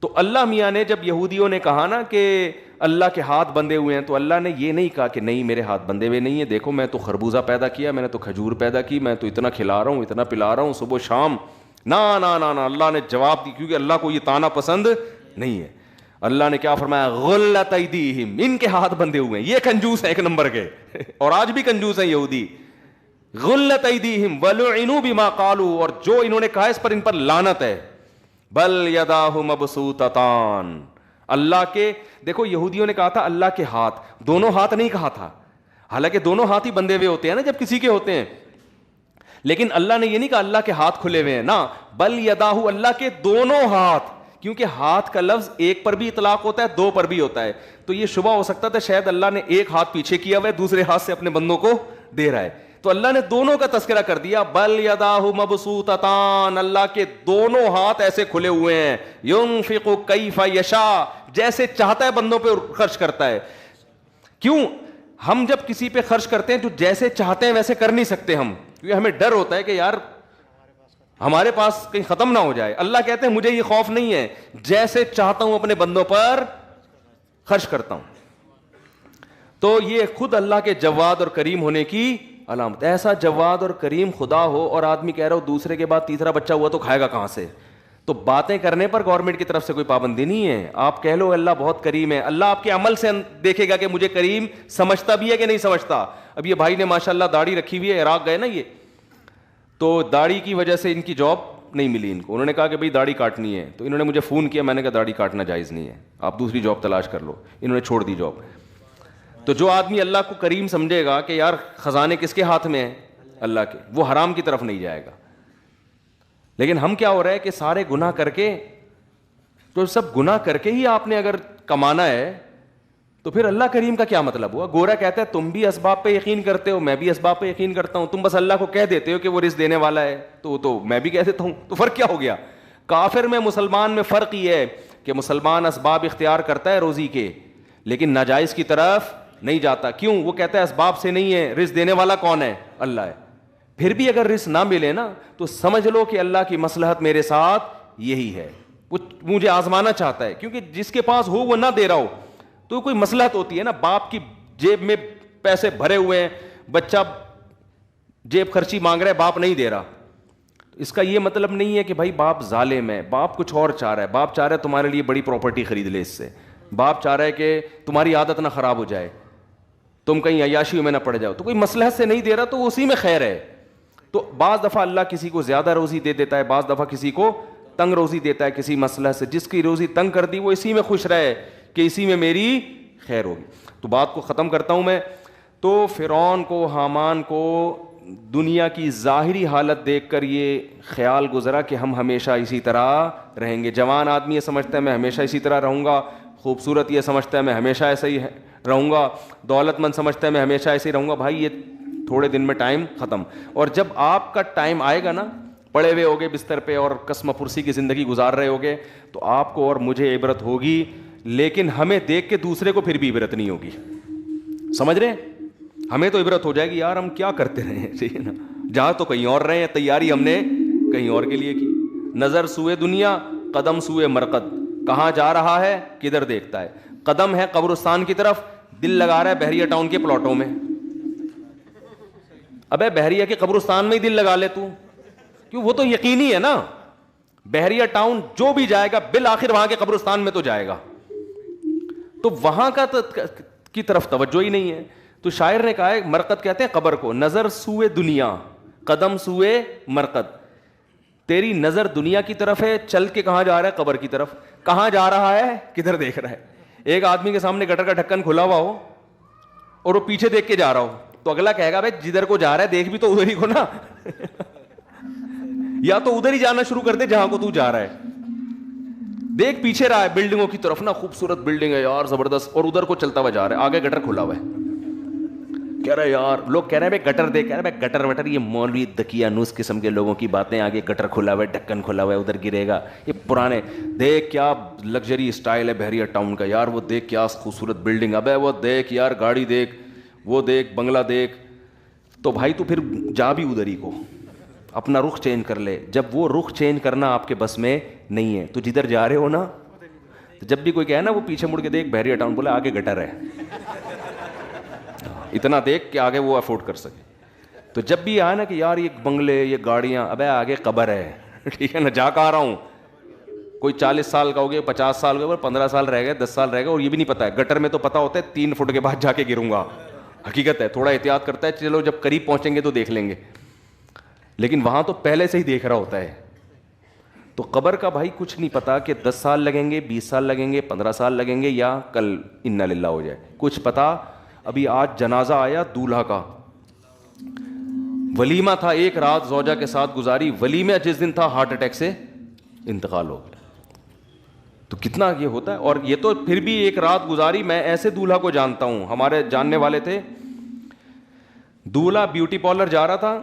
تو اللہ میاں نے جب یہودیوں نے کہا نا کہ اللہ کے ہاتھ بندھے ہوئے ہیں, تو اللہ نے یہ نہیں کہا کہ نہیں میرے ہاتھ بندھے ہوئے نہیں ہیں, دیکھو میں تو خربوزہ پیدا کیا, میں نے تو کھجور پیدا کی, میں تو اتنا کھلا رہا ہوں, اتنا پلا رہا ہوں صبح شام. نا نا نا نا, اللہ نے جواب دی, کیونکہ اللہ کو یہ تانا پسند نہیں ہے. اللہ نے کیا فرمایا, غلت ایدیہم, ان کے ہاتھ بندھے ہوئے ہیں. یہ کنجوس ہے ایک نمبر کے, اور آج بھی کنجوس ہیں یہودی. غلت ایدیہم ولعنوا بما قالوا, اور جو انہوں نے کہا اس پر ان پر لعنت ہے. بل یداہ مبسوطتان, اللہ کے, دیکھو یہودیوں نے کہا تھا اللہ کے ہاتھ, دونوں ہاتھ نہیں کہا تھا, حالانکہ دونوں ہاتھ ہی بندھے ہوئے ہوتے ہیں نا جب کسی کے ہوتے ہیں, لیکن اللہ نے یہ نہیں کہا اللہ کے ہاتھ کھلے ہوئے ہیں نا, بل یداہ, اللہ کے دونوں ہاتھ, کیونکہ ہاتھ کا لفظ ایک پر بھی اطلاق ہوتا ہے, دو پر بھی ہوتا ہے. تو یہ شبہ ہو سکتا تھا شاید اللہ نے ایک ہاتھ پیچھے کیا ہوا ہے, دوسرے ہاتھ سے اپنے بندوں کو دے رہا ہے. تو اللہ نے دونوں کا تذکرہ کر دیا, بل یداہ مبسوطتان, اللہ کے دونوں ہاتھ ایسے کھلے ہوئے ہیں, ينفق کیف یشاء, جیسے چاہتا ہے بندوں پہ خرچ کرتا ہے. کیوں, ہم جب کسی پہ خرچ کرتے ہیں تو جیسے چاہتے ہیں ویسے کر نہیں سکتے ہم, کیونکہ ہمیں ڈر ہوتا ہے کہ یار ہمارے پاس کہیں ختم نہ ہو جائے. اللہ کہتے ہیں مجھے یہ خوف نہیں ہے, جیسے چاہتا ہوں اپنے بندوں پر خرچ کرتا ہوں. تو یہ خود اللہ کے جواد اور کریم ہونے کی علامت. ایسا جواد اور کریم خدا ہو اور آدمی کہہ رہا ہو دوسرے کے بعد تیسرا بچہ ہوا تو کھائے گا کہاں سے. تو باتیں کرنے پر گورنمنٹ کی طرف سے کوئی پابندی نہیں ہے, آپ کہہ لو اللہ بہت کریم ہے, اللہ آپ کے عمل سے دیکھے گا کہ مجھے کریم سمجھتا بھی ہے کہ نہیں سمجھتا. اب یہ بھائی نے ماشاءاللہ داڑھی رکھی ہوئی ہے, عراق گئے نا یہ, تو داڑھی کی وجہ سے ان کی جاب نہیں ملی ان کو. انہوں نے کہا کہ بھائی داڑھی کاٹنی ہے, تو انہوں نے مجھے فون کیا, میں نے کہا داڑھی کاٹنا جائز نہیں ہے, آپ دوسری جاب تلاش کر لو. انہوں نے چھوڑ دی جاب. تو جو آدمی اللہ کو کریم سمجھے گا کہ یار خزانے کس کے ہاتھ میں ہیں, اللہ کے, وہ حرام کی طرف نہیں جائے گا. لیکن ہم کیا ہو رہا ہے کہ سارے گناہ کر کے, تو سب گناہ کر کے ہی آپ نے اگر کمانا ہے تو پھر اللہ کریم کا کیا مطلب ہوا. گورا کہتا ہے تم بھی اسباب پہ یقین کرتے ہو, میں بھی اسباب پہ یقین کرتا ہوں, تم بس اللہ کو کہہ دیتے ہو کہ وہ رزق دینے والا ہے, تو میں بھی کہہ دیتا ہوں, تو فرق کیا ہو گیا. کافر میں مسلمان میں فرق یہ ہے کہ مسلمان اسباب اختیار کرتا ہے روزی کے, لیکن ناجائز کی طرف نہیں جاتا. کیوں, وہ کہتا ہے اسباب سے نہیں ہے, رزق دینے والا کون ہے, اللہ ہے. پھر بھی اگر رزق نہ ملے نا تو سمجھ لو کہ اللہ کی مصلحت میرے ساتھ یہی ہے, وہ مجھے آزمانا چاہتا ہے. کیونکہ جس کے پاس ہو وہ نہ دے رہا ہو تو کوئی مصلحت ہوتی ہے نا. باپ کی جیب میں پیسے بھرے ہوئے ہیں, بچہ جیب خرچی مانگ رہا ہے, باپ نہیں دے رہا, اس کا یہ مطلب نہیں ہے کہ بھائی باپ ظالم ہے. باپ کچھ اور چاہ رہا ہے, باپ چاہ رہا ہے تمہارے لیے بڑی پراپرٹی خرید لے اس سے, باپ چاہ رہا ہے کہ تمہاری عادت نہ خراب ہو جائے, تم کہیں عیاشیوں میں نہ پڑ جاؤ. تو کوئی مصلحت سے نہیں دے رہا تو اسی میں خیر ہے. تو بعض دفعہ اللہ کسی کو زیادہ روزی دے دیتا ہے, بعض دفعہ کسی کو تنگ روزی دیتا ہے کسی مصلحت سے. جس کی روزی تنگ کر دی وہ اسی میں خوش رہے کہ اسی میں میری خیر ہوگی. تو بات کو ختم کرتا ہوں میں. تو فرعون کو, حامان کو دنیا کی ظاہری حالت دیکھ کر یہ خیال گزرا کہ ہم ہمیشہ اسی طرح رہیں گے. جوان آدمی یہ سمجھتا ہے میں ہمیشہ اسی طرح رہوں گا, خوبصورت یہ سمجھتا ہے میں ہمیشہ ایسا ہی رہوں گا, دولت مند سمجھتا ہے میں ہمیشہ ایسے ہی رہوں گا. بھائی یہ تھوڑے دن میں ٹائم ختم, اور جب آپ کا ٹائم آئے گا نا, پڑے ہوئے ہوگے بستر پہ اور قسم پرسی کی زندگی گزار رہے ہوگے, تو آپ کو اور مجھے عبرت ہوگی, لیکن ہمیں دیکھ کے دوسرے کو پھر بھی عبرت نہیں ہوگی. سمجھ رہے ہیں, ہمیں تو عبرت ہو جائے گی یار ہم کیا کرتے رہے ہیں, ٹھیک ہے نا, جہاں تو کہیں اور رہے ہیں, تیاری ہم نے کہیں اور کے لیے کی. نظر سوئے دنیا, قدم سوئے مرقد, کہاں جا رہا ہے کدھر دیکھتا ہے. قدم ہے قبرستان کی طرف, دل لگا رہا ہے بحریہ ٹاؤن کے پلاٹوں میں. ابے بحریہ کے قبرستان میں ہی دل لگا لے تو, کیوں, وہ تو یقینی ہے نا, بحریہ ٹاؤن جو بھی جائے گا بالآخر وہاں کے قبرستان میں تو جائے گا, تو وہاں کا کی طرف توجہ ہی نہیں ہے. تو شاعر نے کہا ہے, مرقد کہتے ہیں قبر کو, نظر سوئے دنیا قدم سوئے مرقد. تیری نظر دنیا کی طرف ہے, چل کے کہاں جا رہا ہے؟ قبر کی طرف. کہاں جا رہا ہے؟ کدھر دیکھ رہا ہے؟ ایک آدمی کے سامنے گٹر کا ڈھکن کھلا ہوا ہو اور وہ پیچھے دیکھ کے جا رہا ہو, تو اگلا کہے گا بھائی جدھر کو جا رہا ہے دیکھ بھی تو ادھر ہی کو نا. یا تو ادھر ہی جانا شروع کر دے جہاں کو تو جا رہا ہے. دیکھ پیچھے رہا ہے بلڈنگوں کی طرف نا, خوبصورت بلڈنگ ہے یار زبردست, اور ادھر کو چلتا ہوا جا رہا ہے, آگے گٹر کھلا ہوا ہے. کہہ رہا ہے یار, لوگ کہہ رہے ہیں بھائی گٹر دیکھ, کہہ رہے ہیں گٹر وٹر یہ مولوی دقیانوس قسم کے لوگوں کی باتیں, آگے گٹر کھلا ہوا ہے, ڈھکن کھلا ہوا ہے, ادھر گرے گا. یہ پرانے, دیکھ کیا لگژری اسٹائل ہے بحریہ ٹاؤن کا یار, وہ دیکھ کیا خوبصورت بلڈنگ, ابے وہ دیکھ یار گاڑی دیکھ, وہ دیکھ بنگلہ دیکھ. تو بھائی تو پھر جا بھی ادھر ہی کو, اپنا رخ چینج کر لے. جب وہ رخ چینج کرنا آپ کے بس میں نہیں ہے تو جدھر جا رہے ہو نا, تو جب بھی کوئی کہے نا وہ پیچھے مڑ کے دیکھ بحریہ ٹاؤن, بولے آگے گٹر ہے, اتنا دیکھ کہ آگے وہ افورڈ کر سکے. تو جب بھی آئے نا کہ یار یہ بنگلے یہ گاڑیاں, ابے آگے قبر ہے, ٹھیک ہے نا, جا کہا رہا ہوں. کوئی 40 سال کا ہو گیا, 50 سال کا ہو گیا, 15 سال رہ گئے, 10 سال رہ گئے, اور یہ بھی نہیں پتا ہے. گٹر میں تو پتا ہوتا ہے 3 فٹ کے بعد جا کے گروں گا, حقیقت ہے, تھوڑا احتیاط کرتا ہے, چلو جب قریب پہنچیں گے تو دیکھ لیں گے, لیکن وہاں تو پہلے سے ہی دیکھ رہا ہوتا ہے. تو قبر کا بھائی کچھ نہیں پتا کہ 10 سال لگیں گے, 20 سال لگیں گے, 15 سال لگیں گے, یا کل انا للہ ہو جائے, کچھ پتا. ابھی آج جنازہ آیا دولہا کا, ولیمہ تھا, ایک رات زوجہ کے ساتھ گزاری, ولیمہ جس دن تھا ہارٹ اٹیک سے انتقال ہو گیا. تو کتنا یہ ہوتا ہے. اور یہ تو پھر بھی ایک رات گزاری. میں ایسے دولہا کو جانتا ہوں, ہمارے جاننے والے تھے, دولہا بیوٹی پارلر جا رہا تھا,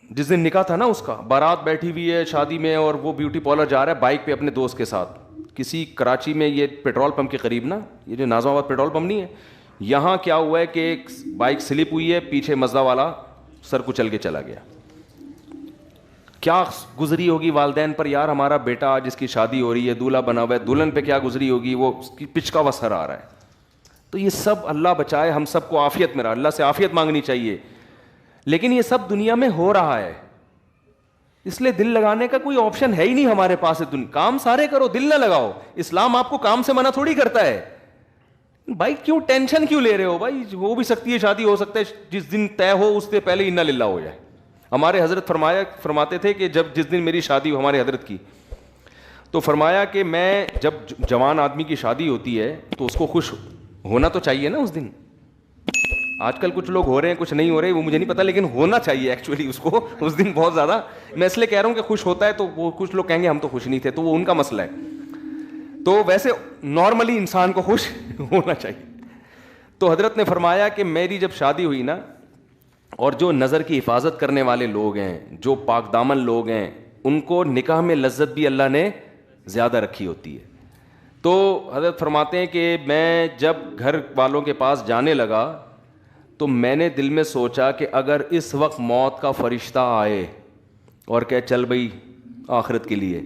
جس دن نکاح تھا نا اس کا, بارات بیٹھی ہوئی ہے شادی میں, اور وہ بیوٹی پارلر جا رہا ہے بائک پہ اپنے دوست کے ساتھ, کسی کراچی میں, یہ پیٹرول پمپ کے قریب نا, یہ جو ناظم آباد پیٹرول پمپ نہیں ہے, یہاں کیا ہوا ہے کہ ایک بائک سلپ ہوئی ہے, پیچھے مزدہ والا سر کو چل کے چلا گیا. کیا گزری ہوگی والدین پر, یار ہمارا بیٹا جس کی شادی ہو رہی ہے, دولہا بنا ہوا ہے, دلہن پہ کیا گزری ہوگی, وہ اس کی پچکا ہوا سر آ رہا ہے. تو یہ سب اللہ بچائے, ہم سب کو عافیت میں رہا, اللہ سے عافیت مانگنی چاہیے. لیکن یہ سب دنیا میں ہو رہا ہے, اس لیے دل لگانے کا کوئی آپشن ہے ہی نہیں ہمارے پاس. کام سارے کرو, دل نہ لگاؤ. اسلام آپ کو کام سے منع تھوڑی کرتا ہے. بھائی کیوں ٹینشن کیوں لے رہے ہو بھائی, ہو بھی سکتی ہے شادی, ہو سکتا ہے جس دن طے ہو اس سے پہلے انا للہ ہو جائے. ہمارے حضرت فرماتے تھے کہ جس دن میری شادی ہو, ہمارے حضرت کی, تو فرمایا کہ میں, جب جوان آدمی کی شادی ہوتی ہے تو اس کو خوش ہونا تو چاہیے نا اس دن. آج کل کچھ لوگ ہو رہے ہیں, کچھ نہیں ہو رہے, وہ مجھے نہیں پتا, لیکن ہونا چاہیے ایکچولی اس کو اس دن بہت زیادہ. میں اس لیے کہہ رہا ہوں کہ خوش ہوتا ہے, تو وہ کچھ لوگ کہیں گے ہم تو خوش نہیں تھے, تو وہ ان کا مسئلہ ہے. تو ویسے نارملی انسان کو خوش ہونا چاہیے. تو حضرت نے فرمایا کہ میری جب شادی ہوئی نا, اور جو نظر کی حفاظت کرنے والے لوگ ہیں, جو پاک دامن لوگ ہیں, ان کو نکاح میں لذت بھی اللہ نے زیادہ رکھی ہوتی ہے. تو حضرت فرماتے ہیں کہ میں جب گھر والوں کے پاس جانے لگا تو میں نے دل میں سوچا کہ اگر اس وقت موت کا فرشتہ آئے اور کہ چل بھائی آخرت کے لیے,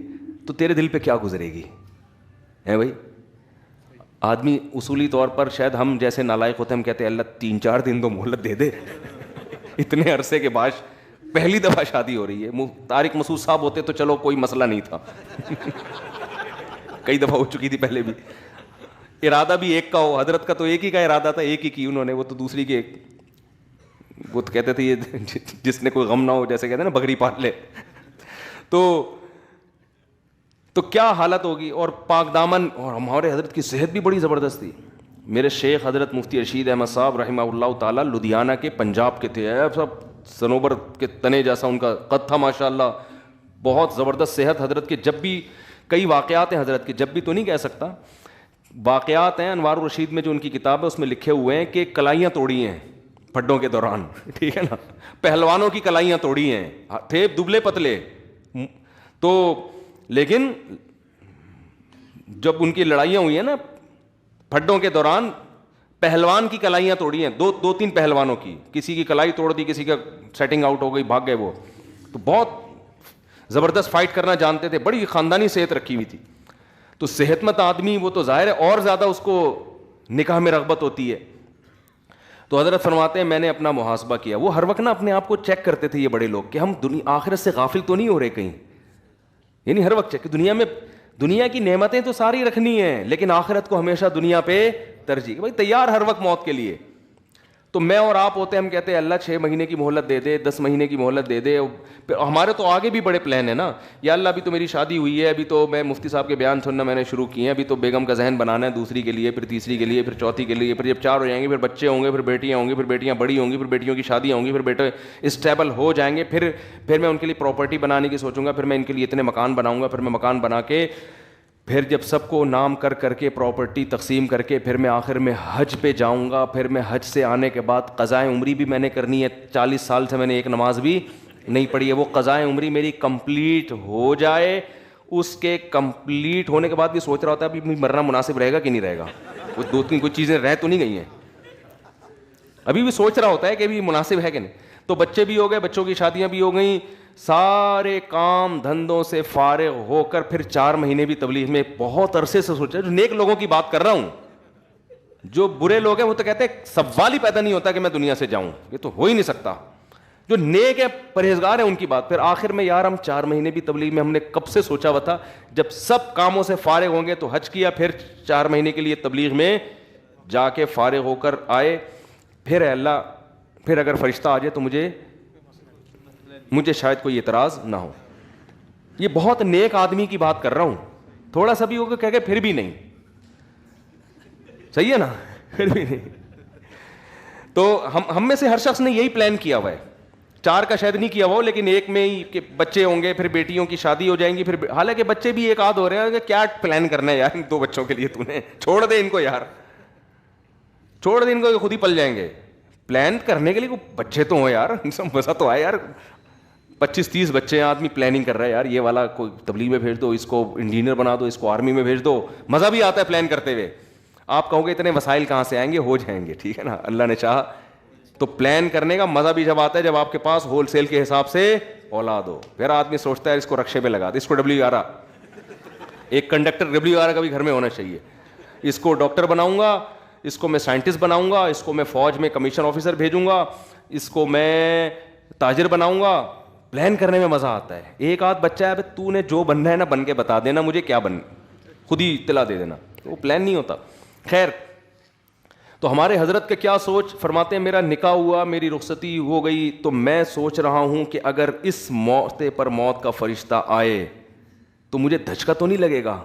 تو تیرے دل پہ کیا گزرے گی, ہے بھائی. آدمی اصولی طور پر شاید ہم جیسے نالائق ہوتے ہیں, ہم کہتے ہیں اللہ 3-4 دن تو مہلت دے دے, اتنے عرصے کے بعد پہلی دفعہ شادی ہو رہی ہے. طارق مسعود صاحب ہوتے تو چلو کوئی مسئلہ نہیں تھا, کئی دفعہ ہو چکی تھی پہلے بھی. ارادہ بھی ایک کا ہو, حضرت کا تو ایک ہی کا ارادہ تھا, ایک ہی کی انہوں نے, وہ تو دوسری کے, وہ تو کہتے تھے یہ جس نے کوئی غم نہ ہو, جیسے کہتے ہیں نا بکری پال لے. تو کیا حالت ہوگی. اور پاک دامن, اور ہمارے حضرت کی صحت بھی بڑی زبردست تھی. میرے شیخ حضرت مفتی رشید احمد صاحب رحمہ اللہ تعالیٰ لدھیانہ کے, پنجاب کے تھے, سب صنوبر کے تنے جیسا ان کا قد تھا ماشاء اللہ, بہت زبردست صحت حضرت کے. جب بھی کئی واقعات ہیں حضرت کے, جب بھی تو نہیں کہہ سکتا, واقعات ہیں انوار الرشید میں جو ان کی کتاب ہے اس میں لکھے ہوئے ہیں کہ کلائیاں توڑی ہیں پھڈوں کے دوران, ٹھیک ہے نا, پہلوانوں کی کلائیاں توڑی ہیں, تھے دبلے پتلے. تو لیکن جب ان کی لڑائیاں ہوئی ہیں نا پھڈوں کے دوران, پہلوان کی کلائیاں توڑی ہیں, 2-3 پہلوانوں کی, کسی کی کلائی توڑ دی, کسی کا سیٹنگ آؤٹ ہو گئی, بھاگ گئے وہ. تو بہت زبردست فائٹ کرنا جانتے تھے, بڑی خاندانی صحت رکھی ہوئی تھی. تو صحت مند آدمی وہ تو ظاہر ہے اور زیادہ اس کو نکاح میں رغبت ہوتی ہے. تو حضرت فرماتے ہیں میں نے اپنا محاسبہ کیا. وہ ہر وقت نا اپنے آپ کو چیک کرتے تھے یہ بڑے لوگ کہ ہم آخرت سے غافل تو نہیں ہو رہے کہیں, یعنی ہر وقت چیک. دنیا کی نعمتیں تو ساری رکھنی ہیں, لیکن آخرت کو ہمیشہ دنیا پہ ترجیح. بھائی تیار ہر وقت موت کے لیے. تو میں اور آپ ہوتے ہیں, ہم کہتے ہیں اللہ 6 مہینے کی مہلت دے دے, 10 مہینے کی مہلت دے دے. ہمارے تو آگے بھی بڑے پلان ہیں نا, یا اللہ ابھی تو میری شادی ہوئی ہے, ابھی تو میں مفتی صاحب کے بیان سننا میں نے شروع کیے ہیں, ابھی تو بیگم کا ذہن بنانا ہے دوسری کے لیے, پھر تیسری کے لیے, پھر چوتھی کے لیے, پھر جب 4 ہو جائیں گے پھر بچے ہوں گے, پھر بیٹیاں ہوں گی, پھر بیٹیاں بڑی ہوں گی, پھر بیٹیوں کی شادی ہوں گی, پھر بیٹے اسٹیبل ہو جائیں گے, پھر میں ان کے لیے پراپرٹی بنانے کی سوچوں گا, پھر میں ان کے لیے اتنے مکان بناؤں گا, پھر میں مکان بنا کے پھر جب سب کو نام کر کے پراپرٹی تقسیم کر کے پھر میں آخر میں حج پہ جاؤں گا. پھر میں حج سے آنے کے بعد قضائے عمری بھی میں نے کرنی ہے. 40 سال سے میں نے ایک نماز بھی نہیں پڑھی ہے. وہ قضائے عمری میری کمپلیٹ ہو جائے, اس کے کمپلیٹ ہونے کے بعد بھی سوچ رہا ہوتا ہے ابھی مرنا مناسب رہے گا کہ نہیں رہے گا. وہ 2-3 کوئی چیزیں رہ تو نہیں گئی ہیں, ابھی بھی سوچ رہا ہوتا ہے کہ ابھی مناسب ہے کہ نہیں. تو بچے بھی ہو گئے, بچوں کی شادیاں بھی ہو گئیں, سارے کام دھندوں سے فارغ ہو کر پھر 4 مہینے بھی تبلیغ میں. بہت عرصے سے سوچا, جو نیک لوگوں کی بات کر رہا ہوں, جو برے لوگ ہیں وہ تو کہتے ہیں سوال ہی پیدا نہیں ہوتا کہ میں دنیا سے جاؤں, یہ تو ہو ہی نہیں سکتا. جو نیک ہے پرہیزگار ہیں ان کی بات. پھر آخر میں یار ہم 4 مہینے بھی تبلیغ میں, ہم نے کب سے سوچا ہوا تھا جب سب کاموں سے فارغ ہوں گے تو حج کیا, پھر 4 مہینے کے لیے تبلیغ میں جا کے فارغ ہو کر آئے. پھر اللہ, پھر اگر فرشتہ آ جائے تو مجھے شاید کوئی اعتراض نہ ہو. یہ بہت نیک آدمی کی بات کر رہا ہوں, تھوڑا سا بھی ہوگا کہہ کہ پھر بھی نہیں, صحیح ہے نا, پھر بھی نہیں. تو ہم میں سے ہر شخص نے یہی پلان کیا ہوا ہے. 4 کا شاید نہیں کیا ہوا, لیکن ایک میں ہی کہ بچے ہوں گے, پھر بیٹیوں کی شادی ہو جائیں گی, پھر حالانکہ بچے بھی ایک آدھ ہو رہے ہیں کہ کیا پلان کرنا ہے یار ان 2 بچوں کے لیے, تو نے چھوڑ دے ان کو یار, چھوڑ دے ان کو, خود ہی پل جائیں گے. پلان کرنے کے لیے بچے تو ہوں یار, مزہ تو آئے یار. 25-30 بچے ہیں, آدمی پلاننگ کر رہا ہے یار, یہ والا کوئی تبلیغ میں بھیج دو, اس کو انجینئر بنا دو, اس کو آرمی میں بھیج دو. مزہ بھی آتا ہے پلان کرتے ہوئے. آپ کہو گے اتنے وسائل کہاں سے آئیں گے, ہو جائیں گے, ٹھیک ہے نا, اللہ نے چاہا. تو پلان کرنے کا مزہ بھی جب آتا ہے جب آپ کے پاس ہول سیل کے حساب سے اولاد ہو. پھر آدمی سوچتا ہے اس کو رکشے پہ لگا دے, اس کو WR, ایک کنڈکٹر WR کا بھی گھر میں ہونا چاہیے. اس کو ڈاکٹر بناؤں گا, اس کو میں سائنٹسٹ بناؤں گا, اس کو میں فوج میں کمیشن آفیسر بھیجوں گا, اس کو میں تاجر بناؤں گا. پلان کرنے میں مزہ آتا ہے. ایک آدھ بچہ ہے, تو نے جو بننا ہے نا بن کے بتا دینا مجھے کیا بن, خود ہی اطلاع دے دینا, وہ پلان نہیں ہوتا. خیر, تو ہمارے حضرت کا کیا سوچ, فرماتے ہیں میرا نکاح ہوا, میری رخصتی ہو گئی, تو میں سوچ رہا ہوں کہ اگر اس موقع پر موت کا فرشتہ آئے تو مجھے دھچکا تو نہیں لگے گا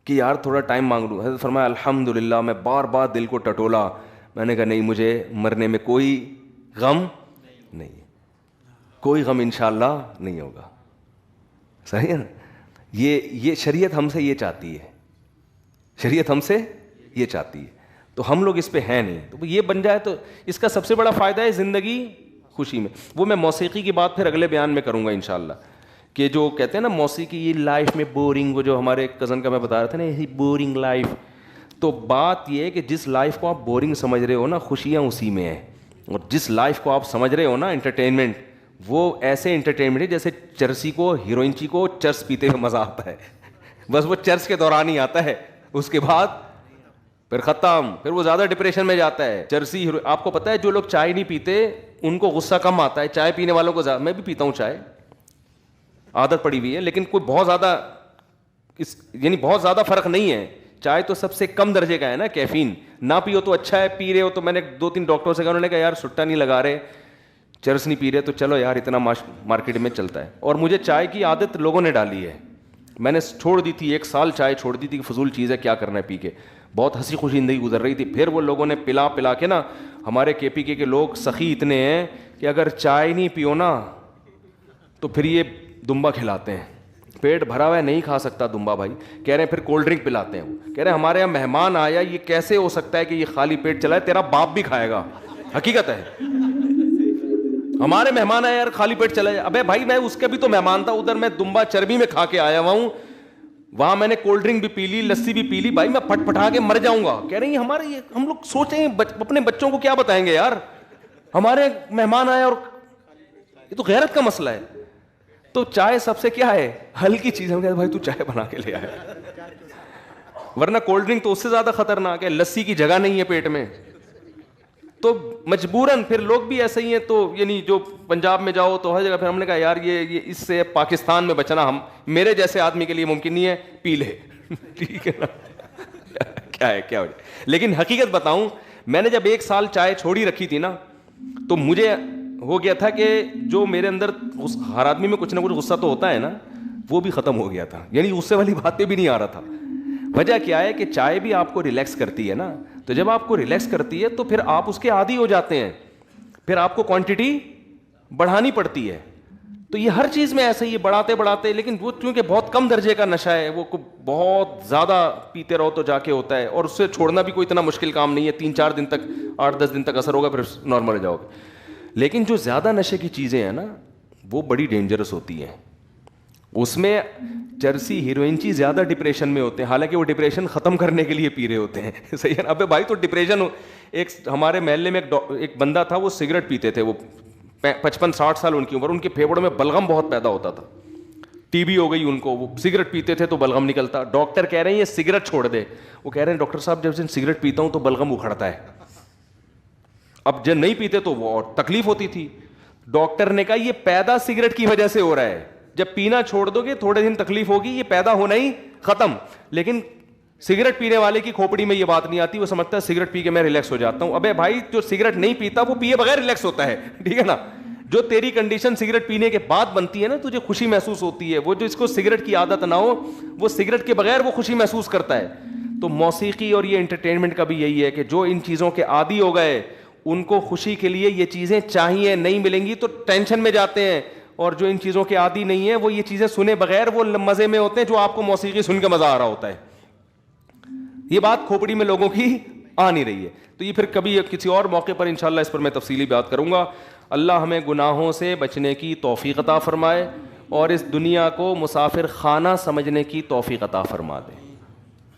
کہ یار تھوڑا ٹائم مانگ لوں. حضرت فرمایا الحمدللہ. میں بار بار دل کو ٹٹولا, میں نے کہا نہیں, مجھے مرنے میں کوئی غم نہیں, کوئی غم انشاءاللہ نہیں ہوگا. صحیح ہے نا, یہ شریعت ہم سے یہ چاہتی ہے, شریعت ہم سے یہ چاہتی ہے. تو ہم لوگ اس پہ ہیں نہیں, تو یہ بن جائے تو اس کا سب سے بڑا فائدہ ہے زندگی خوشی میں. وہ میں موسیقی کی بات پھر اگلے بیان میں کروں گا انشاءاللہ, کہ جو کہتے ہیں نا موسیقی یہ لائف میں بورنگ, وہ جو ہمارے کزن کا میں بتا رہا تھا نا, یہی بورنگ لائف. تو بات یہ ہے کہ جس لائف کو آپ بورنگ سمجھ رہے ہو نا, خوشیاں اسی میں ہیں. اور جس لائف کو آپ سمجھ رہے ہو نا انٹرٹینمنٹ, وہ ایسے انٹرٹینمنٹ ہے جیسے چرسی کو, ہیروئن کو چرس پیتے ہوئے مزہ آتا ہے, بس وہ چرس کے دوران ہی آتا ہے, اس کے بعد پھر ختم, پھر وہ زیادہ ڈپریشن میں جاتا ہے. چرسی آپ کو پتہ ہے جو لوگ چائے نہیں پیتے ان کو غصہ کم آتا ہے, چائے پینے والوں کو زیادہ. میں بھی پیتا ہوں چائے, عادت پڑی ہوئی ہے, لیکن کوئی بہت زیادہ یعنی بہت زیادہ فرق نہیں ہے. چائے تو سب سے کم درجے کا ہے نا, کیفین. نہ پیو تو اچھا ہے, پی رہے ہو تو میں نے 2-3 ڈاکٹروں سے کہا, انہوں نے کہا یار سٹا نہیں لگا رہے, چرس نہیں پی رہے, تو چلو یار اتنا مارکیٹ میں چلتا ہے. اور مجھے چائے کی عادت لوگوں نے ڈالی ہے, میں نے چھوڑ دی تھی, 1 سال چائے چھوڑ دی تھی کہ فضول چیز ہے, کیا کرنا ہے پی کے. بہت ہنسی خوشی زندگی گزر رہی تھی. پھر وہ لوگوں نے پلا کے نا, ہمارے KPK کے لوگ سخی اتنے ہیں کہ اگر چائے نہیں پیو نا تو پھر یہ دمبا کھلاتے ہیں. پیٹ بھرا ہوا ہے نہیں کھا سکتا دمبا بھائی, کہہ رہے ہیں پھر کولڈ ڈرنک پلاتے ہیں. وہ کہہ رہے ہیں ہمارے یہاں مہمان آیا, یہ کیسے ہو سکتا ہے کہ یہ خالی پیٹ چلا ہے, تیرا باپ بھی کھائے گا. حقیقت ہے, ہمارے مہمان آئے یار خالی پیٹ چلا جائے. ابے بھائی میں اس کا بھی تو مہمان تھا, ادھر میں دمبا چربی میں کھا کے آیا ہوا ہوں, وہاں میں نے کولڈ ڈرنک بھی پی لی, لسی بھی پی لی, بھائی میں پھٹ پھٹا کے مر جاؤں گا. کہہ رہے ہیں ہمارے ہم لوگ سوچیں اپنے بچوں کو کیا بتائیں گے یار, ہمارے مہمان آئے, اور یہ تو غیرت کا مسئلہ ہے. تو چائے سب سے کیا ہے, ہلکی چیز. ہم کہتے ہیں بھائی تو چائے بنا کے لے آئے, ورنہ کولڈ ڈرنک تو اس سے زیادہ خطرناک ہے, لسی کی جگہ نہیں ہے پیٹ میں. تو مجبوراً پھر لوگ بھی ایسے ہی ہیں. تو یعنی جو پنجاب میں جاؤ تو ہر جگہ, پھر ہم نے کہا یار یہ اس سے پاکستان میں بچنا میرے جیسے آدمی کے لیے ممکن نہیں ہے, پی لے ٹھیک ہے نا, کیا ہے کیا ہو جائے. لیکن حقیقت بتاؤں, میں نے جب 1 سال چائے چھوڑی رکھی تھی نا, تو مجھے ہو گیا تھا کہ جو میرے اندر, ہر آدمی میں کچھ نہ کچھ غصہ تو ہوتا ہے نا, وہ بھی ختم ہو گیا تھا. یعنی غصے والی بات پہ بھی نہیں آ رہا تھا. وجہ کیا ہے کہ چائے بھی آپ کو ریلیکس کرتی ہے نا, تو جب آپ کو ریلیکس کرتی ہے تو پھر آپ اس کے عادی ہو جاتے ہیں, پھر آپ کو کوانٹٹی بڑھانی پڑتی ہے. تو یہ ہر چیز میں ایسا ہی ہے, بڑھاتے بڑھاتے, لیکن وہ چونکہ بہت کم درجے کا نشہ ہے, وہ بہت زیادہ پیتے رہو تو جا کے ہوتا ہے, اور اس سے چھوڑنا بھی کوئی اتنا مشکل کام نہیں ہے. 3-4 دن تک, 8-10 دن تک اثر ہوگا, پھر نارمل ہو جاؤ گے. لیکن جو زیادہ نشے کی چیزیں ہیں نا, وہ بڑی ڈینجرس ہوتی ہیں. اس میں چرسی, ہیروئن زیادہ ڈپریشن میں ہوتے ہیں, حالانکہ وہ ڈپریشن ختم کرنے کے لیے پی رہے ہوتے ہیں. صحیح ہے نا. ابے بھائی تو ڈپریشن, ایک ہمارے محلے میں ایک بندہ تھا, وہ سگریٹ پیتے تھے, وہ 55-60 سال ان کی عمر, ان کے پھیپھڑوں میں بلغم بہت پیدا ہوتا تھا, ٹی بی ہو گئی ان کو, وہ سگریٹ پیتے تھے تو بلغم نکلتا. ڈاکٹر کہہ رہے ہیں یہ سگریٹ چھوڑ دے. وہ کہہ رہے ہیں ڈاکٹر صاحب جب سگریٹ پیتا ہوں تو بلغم اکھڑتا ہے. اب جب نہیں پیتے تو وہ اور تکلیف ہوتی تھی. ڈاکٹر نے کہا یہ پیدا سگریٹ کی وجہ سے ہو رہا ہے, جب پینا چھوڑ دو گے تھوڑے دن تکلیف ہوگی, یہ پیدا ہونا ہی ختم. لیکن سگریٹ پینے والے کی کھوپڑی میں یہ بات نہیں آتی, وہ سمجھتا ہے سگریٹ پی کے میں ریلیکس ہو جاتا ہوں. ابے بھائی جو سگریٹ نہیں پیتا وہ پیے بغیر ریلیکس ہوتا ہے, ٹھیک ہے نا. جو تیری کنڈیشن سگریٹ پینے کے بعد بنتی ہے نا, تجھے خوشی محسوس ہوتی ہے, وہ جو اس کو سگریٹ کی عادت نہ ہو, وہ سگریٹ کے بغیر وہ خوشی محسوس کرتا ہے. تو موسیقی اور یہ انٹرٹینمنٹ کا بھی یہی ہے کہ جو ان چیزوں کے عادی ہو گئے, ان کو خوشی کے لیے یہ چیزیں چاہیے, نہیں ملیں گی تو ٹینشن میں جاتے ہیں. اور جو ان چیزوں کے عادی نہیں ہیں, وہ یہ چیزیں سنے بغیر وہ مزے میں ہوتے ہیں, جو آپ کو موسیقی سن کے مزہ آ رہا ہوتا ہے. یہ بات کھوپڑی میں لوگوں کی آ نہیں رہی ہے. تو یہ پھر کبھی کسی اور موقع پر انشاءاللہ اس پر میں تفصیلی بات کروں گا. اللہ ہمیں گناہوں سے بچنے کی توفیق عطا فرمائے, اور اس دنیا کو مسافر خانہ سمجھنے کی توفیق عطا فرما دے.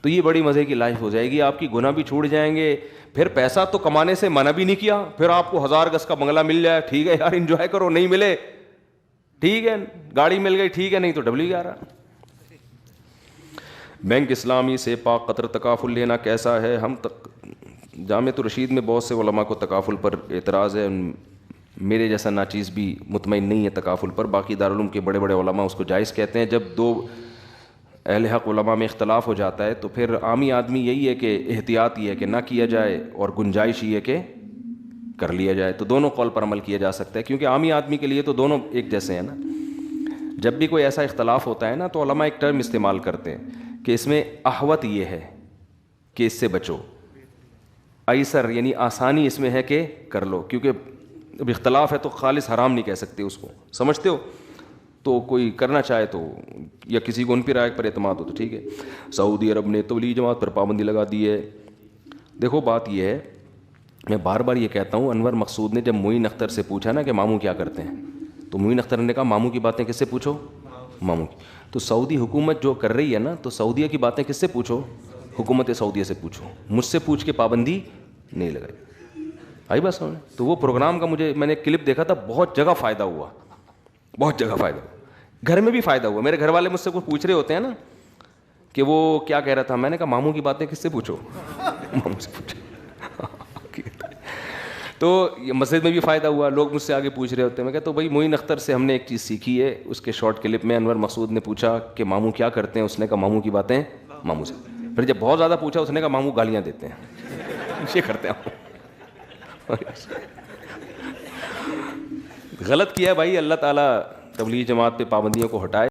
تو یہ بڑی مزے کی لائف ہو جائے گی, آپ کی گناہ بھی چھوٹ جائیں گے. پھر پیسہ تو کمانے سے منع بھی نہیں کیا, پھر آپ کو 1000 گز کا بنگلہ مل جائے, ٹھیک ہے یار انجوائے کرو, نہیں ملے ٹھیک ہے, گاڑی مل گئی ٹھیک ہے, نہیں تو ڈبلی گیا رہا. بینک اسلامی سے پاک قطر تکافل لینا کیسا ہے؟ ہم جامعۃ الرشید میں بہت سے علماء کو تکافل پر اعتراض ہے, میرے جیسا ناچیز بھی مطمئن نہیں ہے تکافل پر. باقی دارالعلوم کے بڑے بڑے علماء اس کو جائز کہتے ہیں. جب 2 اہل حق علماء میں اختلاف ہو جاتا ہے تو پھر عامی آدمی یہی ہے کہ احتیاط یہ ہے کہ نہ کیا جائے, اور گنجائش یہ ہے کہ کر لیا جائے. تو دونوں قول پر عمل کیا جا سکتا ہے, کیونکہ عامی آدمی کے لیے تو دونوں ایک جیسے ہیں نا. جب بھی کوئی ایسا اختلاف ہوتا ہے نا, تو علماء ایک ٹرم استعمال کرتے ہیں کہ اس میں احوط یہ ہے کہ اس سے بچو, ایسر یعنی آسانی اس میں ہے کہ کر لو. کیونکہ اب اختلاف ہے تو خالص حرام نہیں کہہ سکتے اس کو, سمجھتے ہو. تو کوئی کرنا چاہے تو, یا کسی کو ان پہ رائے پر اعتماد ہو تو ٹھیک ہے. سعودی عرب نے تبلیغ جماعت پر پابندی لگا دی ہے. دیکھو بات یہ ہے, میں بار بار یہ کہتا ہوں, انور مقصود نے جب معین اختر سے پوچھا نا کہ ماموں کیا کرتے ہیں, تو معین اختر نے کہا ماموں کی باتیں کس سے پوچھو, ماموں کی. تو سعودی حکومت جو کر رہی ہے نا, تو سعودیہ کی باتیں کس سے پوچھو, حکومت سعودیہ سے پوچھو. مجھ سے پوچھ کے پابندی نہیں لگائی. آئی بس سمجھ. تو وہ پروگرام کا میں نے کلپ دیکھا تھا, بہت جگہ فائدہ ہوا, بہت جگہ فائدہ ہوا, گھر میں بھی فائدہ ہوا. میرے گھر والے مجھ سے کچھ پوچھ رہے ہوتے ہیں نا کہ وہ کیا کہہ رہا تھا, میں نے کہا ماموں کی باتیں کس سے پوچھو, ماموں سے پوچھو. تو یہ مسجد میں بھی فائدہ ہوا, لوگ مجھ سے آگے پوچھ رہے ہوتے ہیں. میں کہتا ہوں بھائی معین اختر سے ہم نے ایک چیز سیکھی ہے. اس کے شارٹ کلپ میں انور مقصود نے پوچھا کہ ماموں کیا کرتے ہیں, اس نے کہا ماموں کی باتیں ماموں سے. پھر جب بہت زیادہ پوچھا, اس نے کہا ماموں گالیاں دیتے ہیں, یہ کرتے ہیں. غلط کیا ہے بھائی, اللہ تعالیٰ تبلیغ جماعت پہ پابندیوں کو ہٹائے.